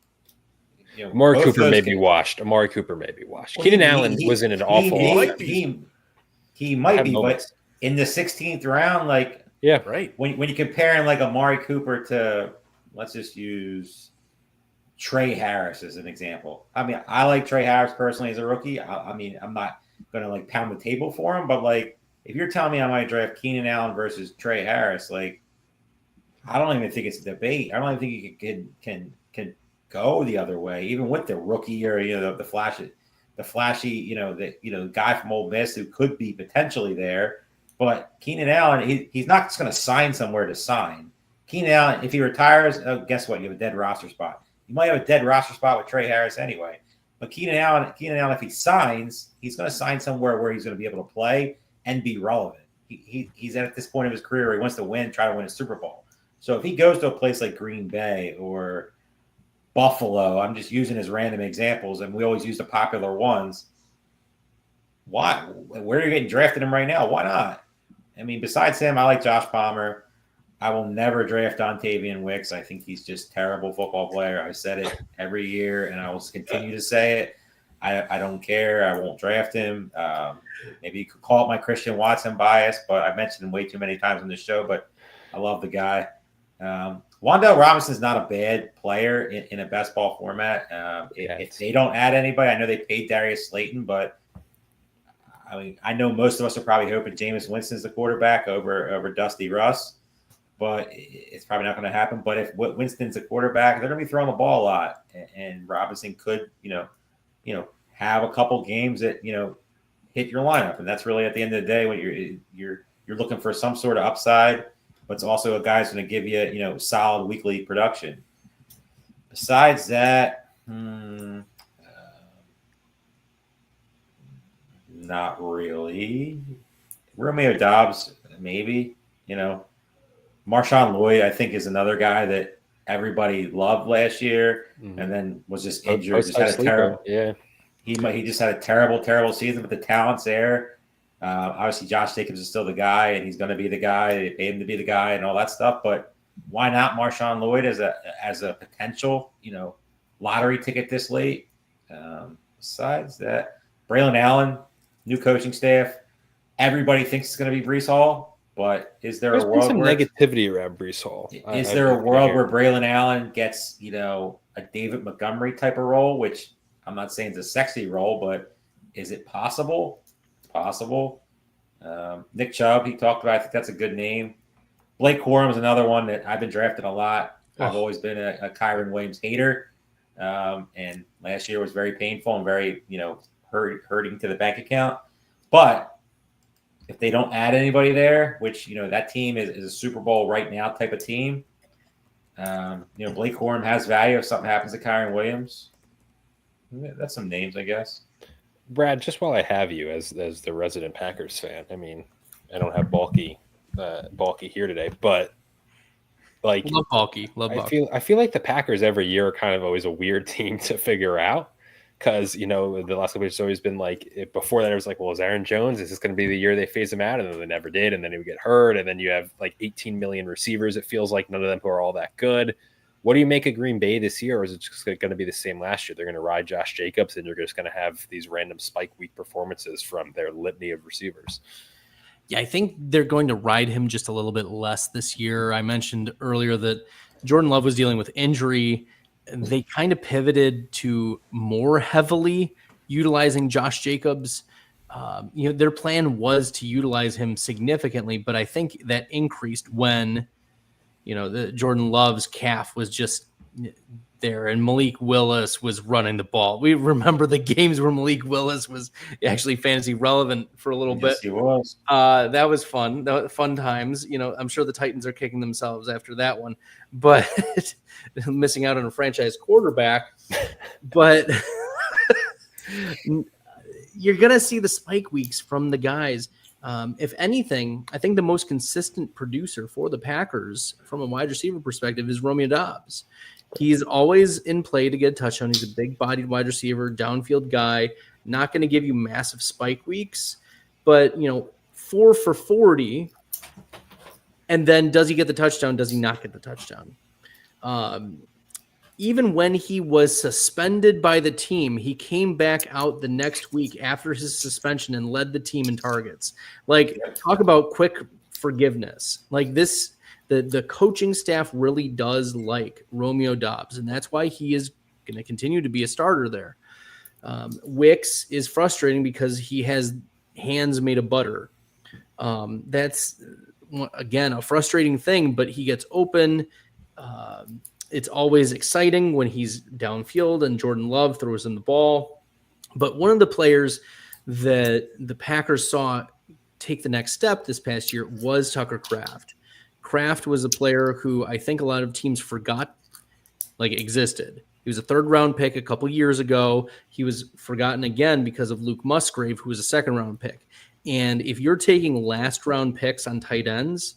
Amari Cooper may be washed. Well, Keenan Allen was in an awful. He might be, but in the 16th round, like. Yeah, right. When you're comparing like Amari Cooper to, let's just use Trey Harris as an example. I mean, I like Trey Harris personally as a rookie. I mean, I'm not going to like pound the table for him, but like if you're telling me I might draft Keenan Allen versus Trey Harris, like I don't even think it's a debate. I don't even think you can go the other way, even with the rookie or the flashy, the guy from Ole Miss who could be potentially there. But Keenan Allen, he's not just going to sign somewhere to sign. Keenan Allen, if he retires, guess what? You have a dead roster spot. You might have a dead roster spot with Trey Harris anyway. But Keenan Allen, if he signs, he's going to sign somewhere where he's going to be able to play and be relevant. He's at this point of his career where he wants to try to win a Super Bowl. So if he goes to a place like Green Bay or Buffalo, I'm just using as random examples, and we always use the popular ones. Why? Where are you getting drafted him right now? Why not? I mean, besides him, I like Josh Palmer. I will never draft Dontavian Wicks. I think he's just a terrible football player. I said it every year, and I will continue to say it. I don't care. I won't draft him. Maybe you could call it my Christian Watson bias, but I've mentioned him way too many times on this show, but I love the guy. Wan'Dale Robinson's not a bad player in a best ball format. If they don't add anybody, I know they paid Darius Slayton, but I mean, I know most of us are probably hoping Jameis Winston's the quarterback over Dusty Russ, but it's probably not going to happen. But if Winston's a quarterback, they're going to be throwing the ball a lot, and Robinson could, have a couple games that hit your lineup, and that's really at the end of the day when you're looking for some sort of upside, but it's also a guy who's going to give you solid weekly production. Besides that, not really. Romeo Doubs, maybe. Marshawn Lloyd, I think, is another guy that everybody loved last year, and then was just injured. Just had a terrible. Yeah, he just had a terrible season, but the talent's there. Obviously, Josh Jacobs is still the guy, and he's going to be the guy. They paid him to be the guy, and all that stuff. But why not Marshawn Lloyd as a potential, lottery ticket this late? Besides that, Braylon Allen, new coaching staff. Everybody thinks it's going to be Breece Hall, but is there There's a world been some where negativity around Breece Hall? Is there a world where Braylon Allen gets, a David Montgomery type of role, which I'm not saying it's a sexy role, but is it possible? It's possible. Nick Chubb, he talked about, I think that's a good name. Blake Corum is another one that I've been drafting a lot. I've always been a Kyron Williams hater. And last year was very painful and very, hurting to the bank account. But if they don't add anybody there, which, that team is a Super Bowl right now type of team, Blake Corum has value if something happens to Kyron Williams. That's some names, I guess. Brad, just while I have you as the resident Packers fan, I mean, I don't have Balky here today, but like love Balky. I feel like the Packers every year are kind of always a weird team to figure out. Because, the last couple of years it's always been like, before that, it was like, well, is Aaron Jones? Is this going to be the year they phase him out? And then they never did. And then he would get hurt. And then you have like 18 million receivers. It feels like none of them who are all that good. What do you make of Green Bay this year? Or is it just going to be the same last year? They're going to ride Josh Jacobs and you're just going to have these random spike week performances from their litany of receivers. Yeah, I think they're going to ride him just a little bit less this year. I mentioned earlier that Jordan Love was dealing with injury. They kind of pivoted to more heavily utilizing Josh Jacobs. Their plan was to utilize him significantly, but I think that increased when, the Jordan Love's calf was just there and Malik Willis was running the ball. We remember the games where Malik Willis was actually fantasy relevant for a little bit. He was. That was fun. Fun times. I'm sure the Titans are kicking themselves after that one, but missing out on a franchise quarterback. But you're going to see the spike weeks from the guys. If anything, I think the most consistent producer for the Packers from a wide receiver perspective is Romeo Doubs. He's always in play to get a touchdown. He's a big-bodied wide receiver, downfield guy, not going to give you massive spike weeks, but, 4 for 40, and then does he get the touchdown? Does he not get the touchdown? Even when he was suspended by the team, he came back out the next week after his suspension and led the team in targets. Like, talk about quick forgiveness. Like this, the coaching staff really does like Romeo Doubs, and that's why he is going to continue to be a starter there. Wicks is frustrating because he has hands made of butter. That's, again, a frustrating thing, but he gets open. It's always exciting when he's downfield and Jordan Love throws him the ball. But one of the players that the Packers saw take the next step this past year was Tucker Kraft. Kraft was a player who I think a lot of teams forgot existed. He was a 3rd-round pick a couple years ago. He was forgotten again because of Luke Musgrave, who was a 2nd-round pick. And if you're taking last-round picks on tight ends,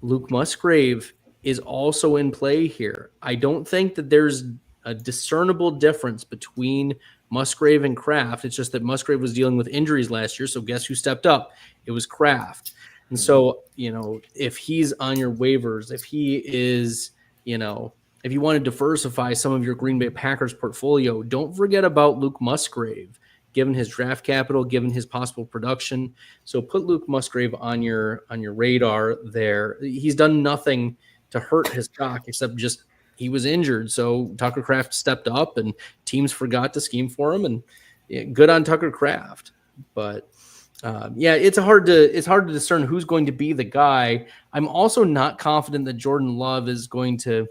Luke Musgrave is also in play here. I don't think that there's a discernible difference between Musgrave and Kraft. It's just that Musgrave was dealing with injuries last year, so guess who stepped up? It was Kraft. And so, if he's on your waivers, if he is, if you want to diversify some of your Green Bay Packers portfolio, don't forget about Luke Musgrave, given his draft capital, given his possible production. So put Luke Musgrave on your radar there. He's done nothing to hurt his stock except just he was injured. So Tucker Kraft stepped up and teams forgot to scheme for him, and good on Tucker Kraft. But it's hard to discern who's going to be the guy. I'm also not confident that Jordan Love is going to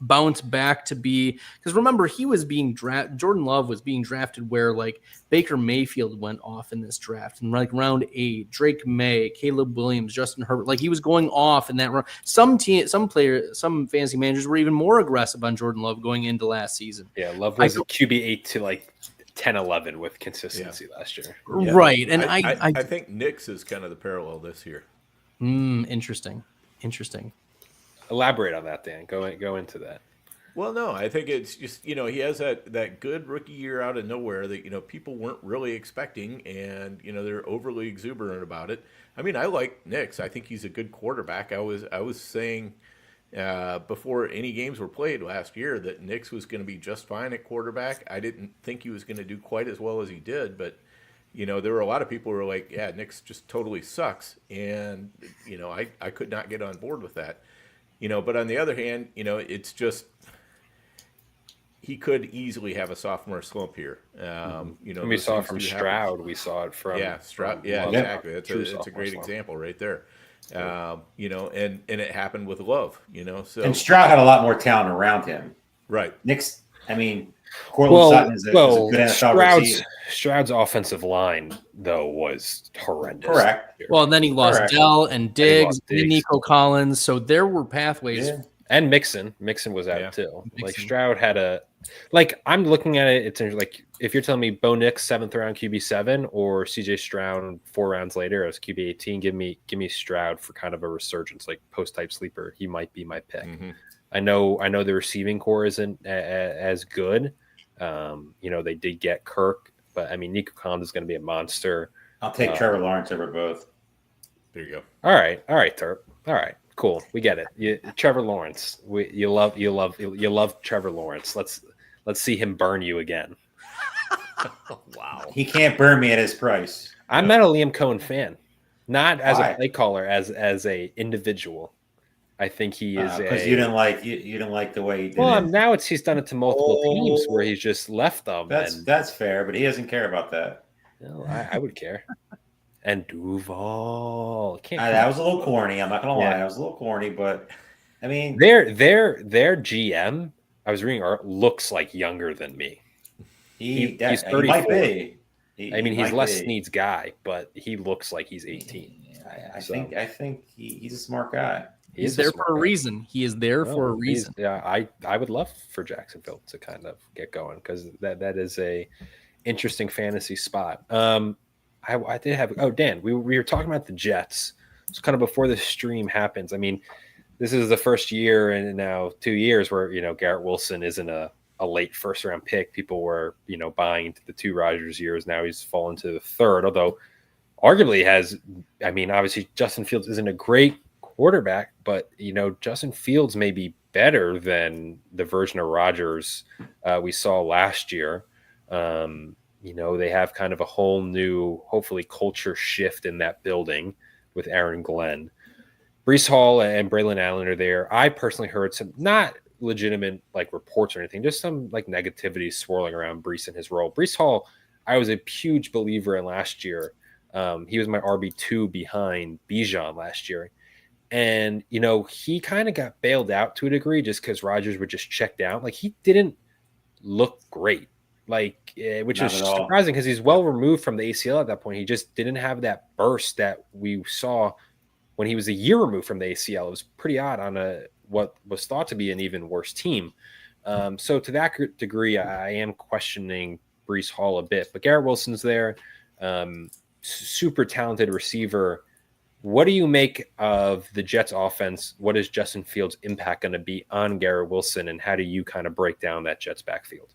bounce back to be, because remember, he was being Jordan Love was being drafted where like Baker Mayfield went off in this draft and like round 8, Drake May, Caleb Williams, Justin Herbert, like he was going off in that round. Some fantasy managers were even more aggressive on Jordan Love going into last season. Yeah, Love was a QB 8 to like 10-11 with consistency last year. Yeah. Right. And I think Knicks is kind of the parallel this year. Interesting. Elaborate on that, Dan. Go into that. Well, no, I think it's just, he has that good rookie year out of nowhere that, people weren't really expecting, and, they're overly exuberant about it. I mean, I like Knicks. I think he's a good quarterback. I was saying before any games were played last year that Knicks was going to be just fine at quarterback. I didn't think he was going to do quite as well as he did, but there were a lot of people who were like, yeah, Knicks just totally sucks. And, I could not get on board with that. But on the other hand, it's just he could easily have a sophomore slump here. We saw it from Stroud. We saw it from Stroud. Yeah, exactly. It's a great example right there. And it happened with Love. So and Stroud had a lot more talent around him. Right. Knicks. I mean, Cortland Sutton is a good NFL receiver. Stroud's offensive line, though, was horrendous. Correct. Well, and then he lost Dell and Diggs and Nico Collins, so there were pathways. Yeah. And Mixon was out too. Mixon. Like Stroud had I'm looking at it. It's like if you're telling me Bo Nix 7th round QB7 or CJ Stroud 4 rounds later as QB 18, give me Stroud for kind of a resurgence, like post type sleeper. He might be my pick. Mm-hmm. I know the receiving core isn't as good. They did get Kirk, but I mean Nico Collins is going to be a monster. I'll take Trevor Lawrence over both. There you go. All right, Terp. All right, cool. We get it. Trevor Lawrence. You love Trevor Lawrence. Let's see him burn you again. Wow. He can't burn me at his price. I'm not a Liam Cohen fan, not as a play caller, as a individual. I think he is because you didn't like the way he did it. Well, now he's done it to multiple teams where he's just left them. That's fair, but he doesn't care about that. No, I would care. And Duval. That was a little corny. I'm not gonna lie, that was a little corny, but I mean, their GM. I was reading looks like younger than me. He's 34. He might be. He's Les Snead's guy, but he looks like he's 18. I think he's a smart guy. He's there for a reason. He is there for a reason. Yeah, I would love for Jacksonville to kind of get going because that is a interesting fantasy spot. I did have Dan, we were talking about the Jets. It's kind of before the stream happens. I mean, this is the first year in now 2 years where Garrett Wilson isn't a late first round pick. People were buying into the 2 Rodgers years. Now he's fallen to the 3rd, although arguably obviously Justin Fields isn't a great quarterback, but Justin Fields may be better than the version of Rodgers we saw last year. They have kind of a whole new, hopefully, culture shift in that building with Aaron Glenn. Breece Hall and Braylon Allen are there. I personally heard some not legitimate reports or anything, just some negativity swirling around Breece and his role. Breece Hall, I was a huge believer in last year. He was my RB2 behind Bijan last year. And, he kind of got bailed out to a degree just because Rodgers would just check down. He didn't look great. Which is surprising because he's well removed from the ACL at that point. He just didn't have that burst that we saw when he was a year removed from the ACL. It was pretty odd on what was thought to be an even worse team. So to that degree, I am questioning Breece Hall a bit, but Garrett Wilson's there. Super talented receiver. What do you make of the Jets offense? What is Justin Fields' impact going to be on Garrett Wilson, and how do you kind of break down that Jets backfield?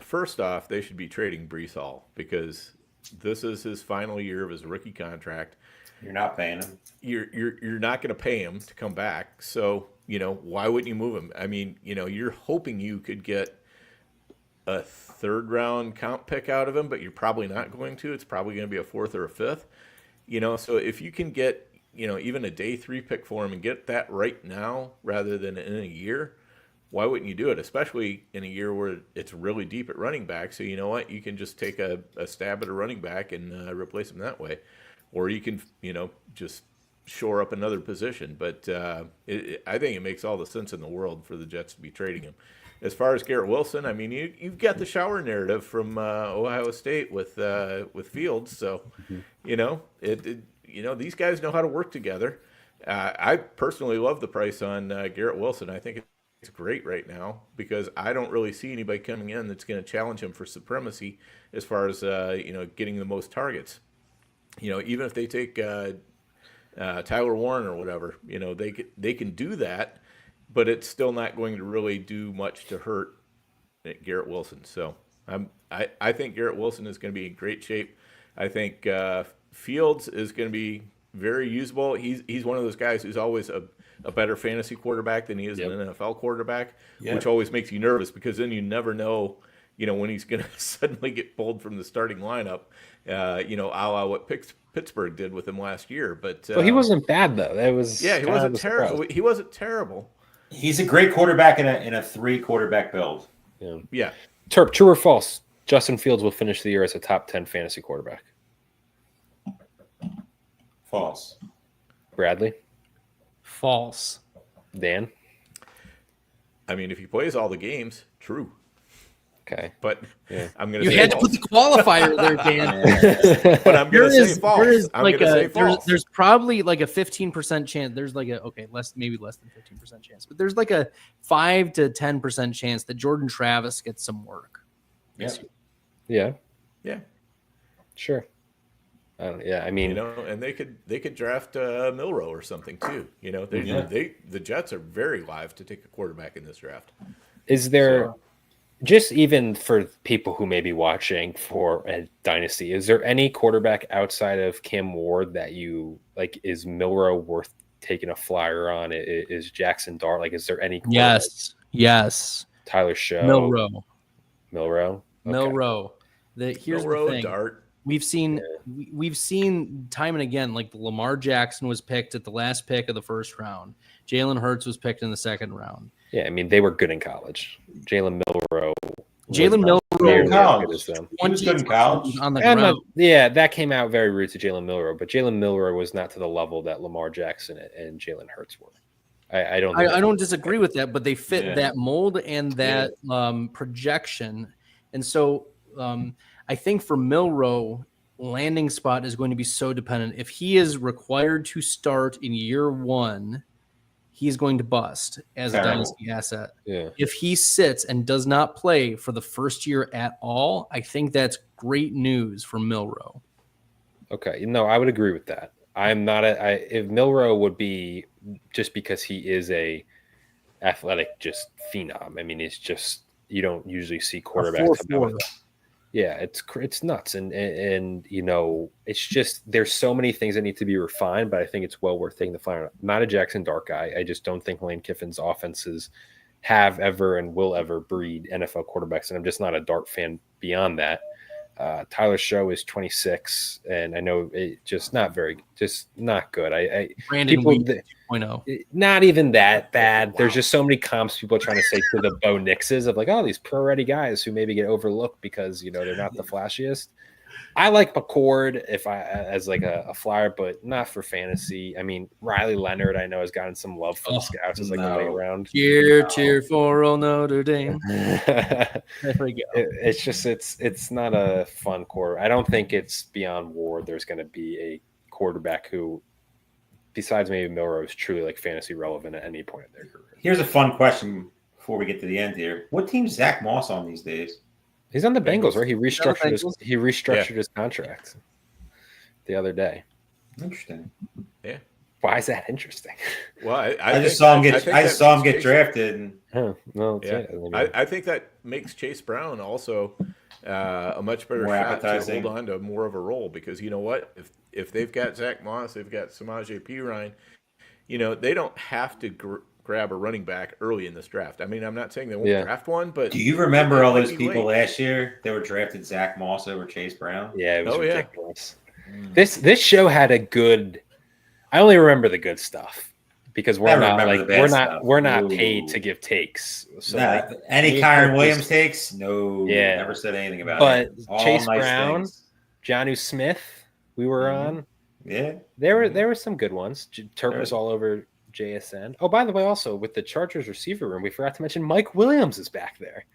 First off, they should be trading Breece Hall because this is his final year of his rookie contract. You're not paying him. You're not going to pay him to come back. So, why wouldn't you move him? I mean, you're hoping you could get a third round comp pick out of him, but you're probably not going to. It's probably going to be a fourth or a fifth. So if you can get, even a day 3 pick for him and get that right now rather than in a year, why wouldn't you do it? Especially in a year where it's really deep at running back. So you know what? You can just take a stab at a running back and replace him that way. Or you can, just shore up another position. But I think it makes all the sense in the world for the Jets to be trading him. As far as Garrett Wilson, I mean, you've got the shower narrative from Ohio State with Fields, so these guys know how to work together. I personally love the price on Garrett Wilson. I think it's great right now because I don't really see anybody coming in that's going to challenge him for supremacy as far as getting the most targets. Even if they take Tyler Warren or whatever, they can do that. But it's still not going to really do much to hurt Garrett Wilson. So I think Garrett Wilson is going to be in great shape. I think Fields is going to be very usable. He's one of those guys who's always a better fantasy quarterback than he is an NFL quarterback, which always makes you nervous because then you never know, when he's going to suddenly get pulled from the starting lineup, a la what Pittsburgh did with him last year. But he wasn't bad though. He wasn't terrible. He wasn't terrible. He's a great quarterback in a 3 quarterback build. Yeah. Terp, true or false? Justin Fields will finish the year as a top 10 fantasy quarterback. False. Bradley? False. Dan? I mean, if he plays all the games, true. Okay. But I'm going to You say had false. to put the qualifier there, Dan. But I'm going to say false. I'm going to say false. There's probably like a 15% chance. There's like maybe less than 15% chance, but there's like a 5 to 10% chance that Jordan Travis gets some work. Yeah. Yeah. Sure. I mean, and they could draft Milroe or something too. The Jets are very live to take a quarterback in this draft. Is there just even for people who may be watching for a dynasty, is there any quarterback outside of Cam Ward that you like? Is Milroe worth taking a flyer on? Is Jackson Dart? Like, is there any? Yes. Tyler Show. Milroe. Okay. Milroe. Here's the thing. Dart. We've seen time and again, like Lamar Jackson was picked at the last pick of the first round. Jalen Hurts was picked in the second round. Yeah, I mean, they were good in college. Jalen Milroe. He was good in college. On the ground. That came out very rude to Jalen Milroe, but Jalen Milroe was not to the level that Lamar Jackson and Jalen Hurts were. I don't disagree with that, but they fit that mold and that projection. And so I think for Milroe, landing spot is going to be so dependent. If he is required to start in year 1, he's going to bust as a dynasty asset. Yeah. If he sits and does not play for the first year at all, I think that's great news for Milroe. Okay. No, I would agree with that. I'm not if Milroe would be just because he is a athletic just phenom. I mean, it's just you don't usually see quarterbacks come out with that. Yeah, it's nuts, and it's just there's so many things that need to be refined, but I think it's well worth taking the flyer. I'm not a Jackson Dart guy. I just don't think Lane Kiffin's offenses have ever and will ever breed NFL quarterbacks, and I'm just not a Dart fan beyond that. Tyler Show is 26, and I know it just not good. Brandon people, Weed 2.0. Not even that bad. There's just so many comps people are trying to say to the Bo Nixes of like, oh, these pro-ready guys who maybe get overlooked because they're not the flashiest. I like McCord as like a flyer, but not for fantasy. I mean, Riley Leonard, I know, has gotten some love from the scouts as like a late round. Cheer for old Notre Dame. There we go. It's not a fun quarter. I don't think it's beyond Ward. There's going to be a quarterback who, besides maybe Milroe, is truly like fantasy relevant at any point in their career. Here's a fun question before we get to the end here. What team's Zach Moss on these days? He's on the Bengals, Bengals. right? He restructured his contract the other day. Interesting. Yeah. Why is that interesting? Well, I just saw him get drafted. And Oh, well, Yeah, I think that makes Chase Brown also a much better More shot appetizing. to hold on to more of a role, because you know what? If they've got Zach Moss, they've got Samaje Perine, they don't have to grab a running back early in this draft. I mean, I'm not saying they won't draft one, but do you remember all those might be people late. last year that were drafted Zach Moss over Chase Brown? Yeah, it was Oh, yeah. ridiculous. This show had a good. I only remember the good stuff because we're Never not remember like the bad stuff. we're not Ooh. paid to give takes. So Nah, like, any me Kyron and Williams Chris- takes? No, Yeah. never said anything about but it. All Chase nice Brown, things. Jonnu Smith, we were Mhm. on. Yeah. There were some good ones. Turk There was was- all over JSN. Oh, by the way, also with the Chargers receiver room, we forgot to mention Mike Williams is back there.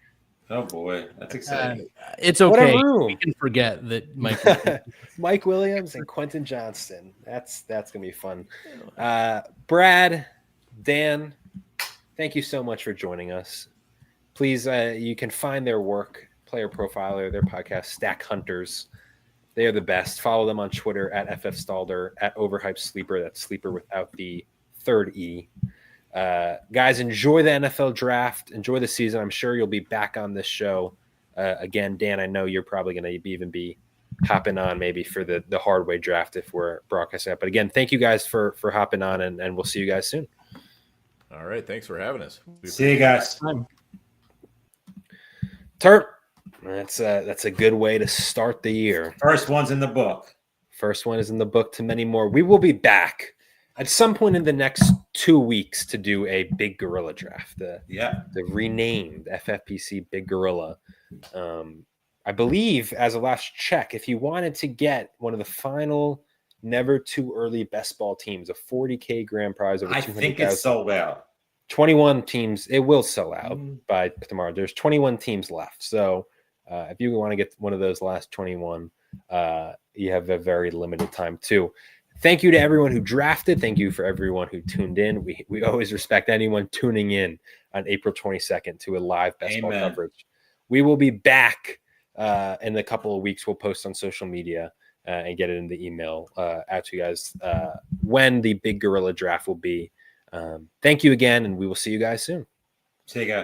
Oh boy, that's exciting. It's What a okay. room. We can forget that Mike. Mike Williams and Quentin Johnston. That's gonna be fun. Brad, Dan, thank you so much for joining us. Please, you can find their work, Player Profiler, their podcast, Stack Hunters. They are the best. Follow them on Twitter at FFStalder, at Overhyped Sleeper. That's Sleeper without the third E. Guys, enjoy the NFL draft. Enjoy the season. I'm sure you'll be back on this show again. Dan, I know you're probably going to even be hopping on maybe for the hard way draft if we're broadcasting it. But again, thank you guys for hopping on, and we'll see you guys soon. All right, thanks for having us. See you guys. Terp, that's a good way to start the year. First one's in the book. First one is in the book to many more. We will be back at some point in the next 2 weeks to do a Big Gorilla draft. The renamed FFPC Big Gorilla. I believe, as a last check, if you wanted to get one of the final never too early best ball teams, a 40K grand prize over I 200,000. think it's sold out. 21 teams. It will sell out by tomorrow. There's 21 teams left. So if you want to get one of those last 21, you have a very limited time too. Thank you to everyone who drafted. Thank you for everyone who tuned in. We always respect anyone tuning in on April 22nd to a live best ball coverage. We will be back in a couple of weeks. We'll post on social media and get it in the email out to you guys when the Big Gorilla draft will be. Thank you again, and we will see you guys soon. See you guys.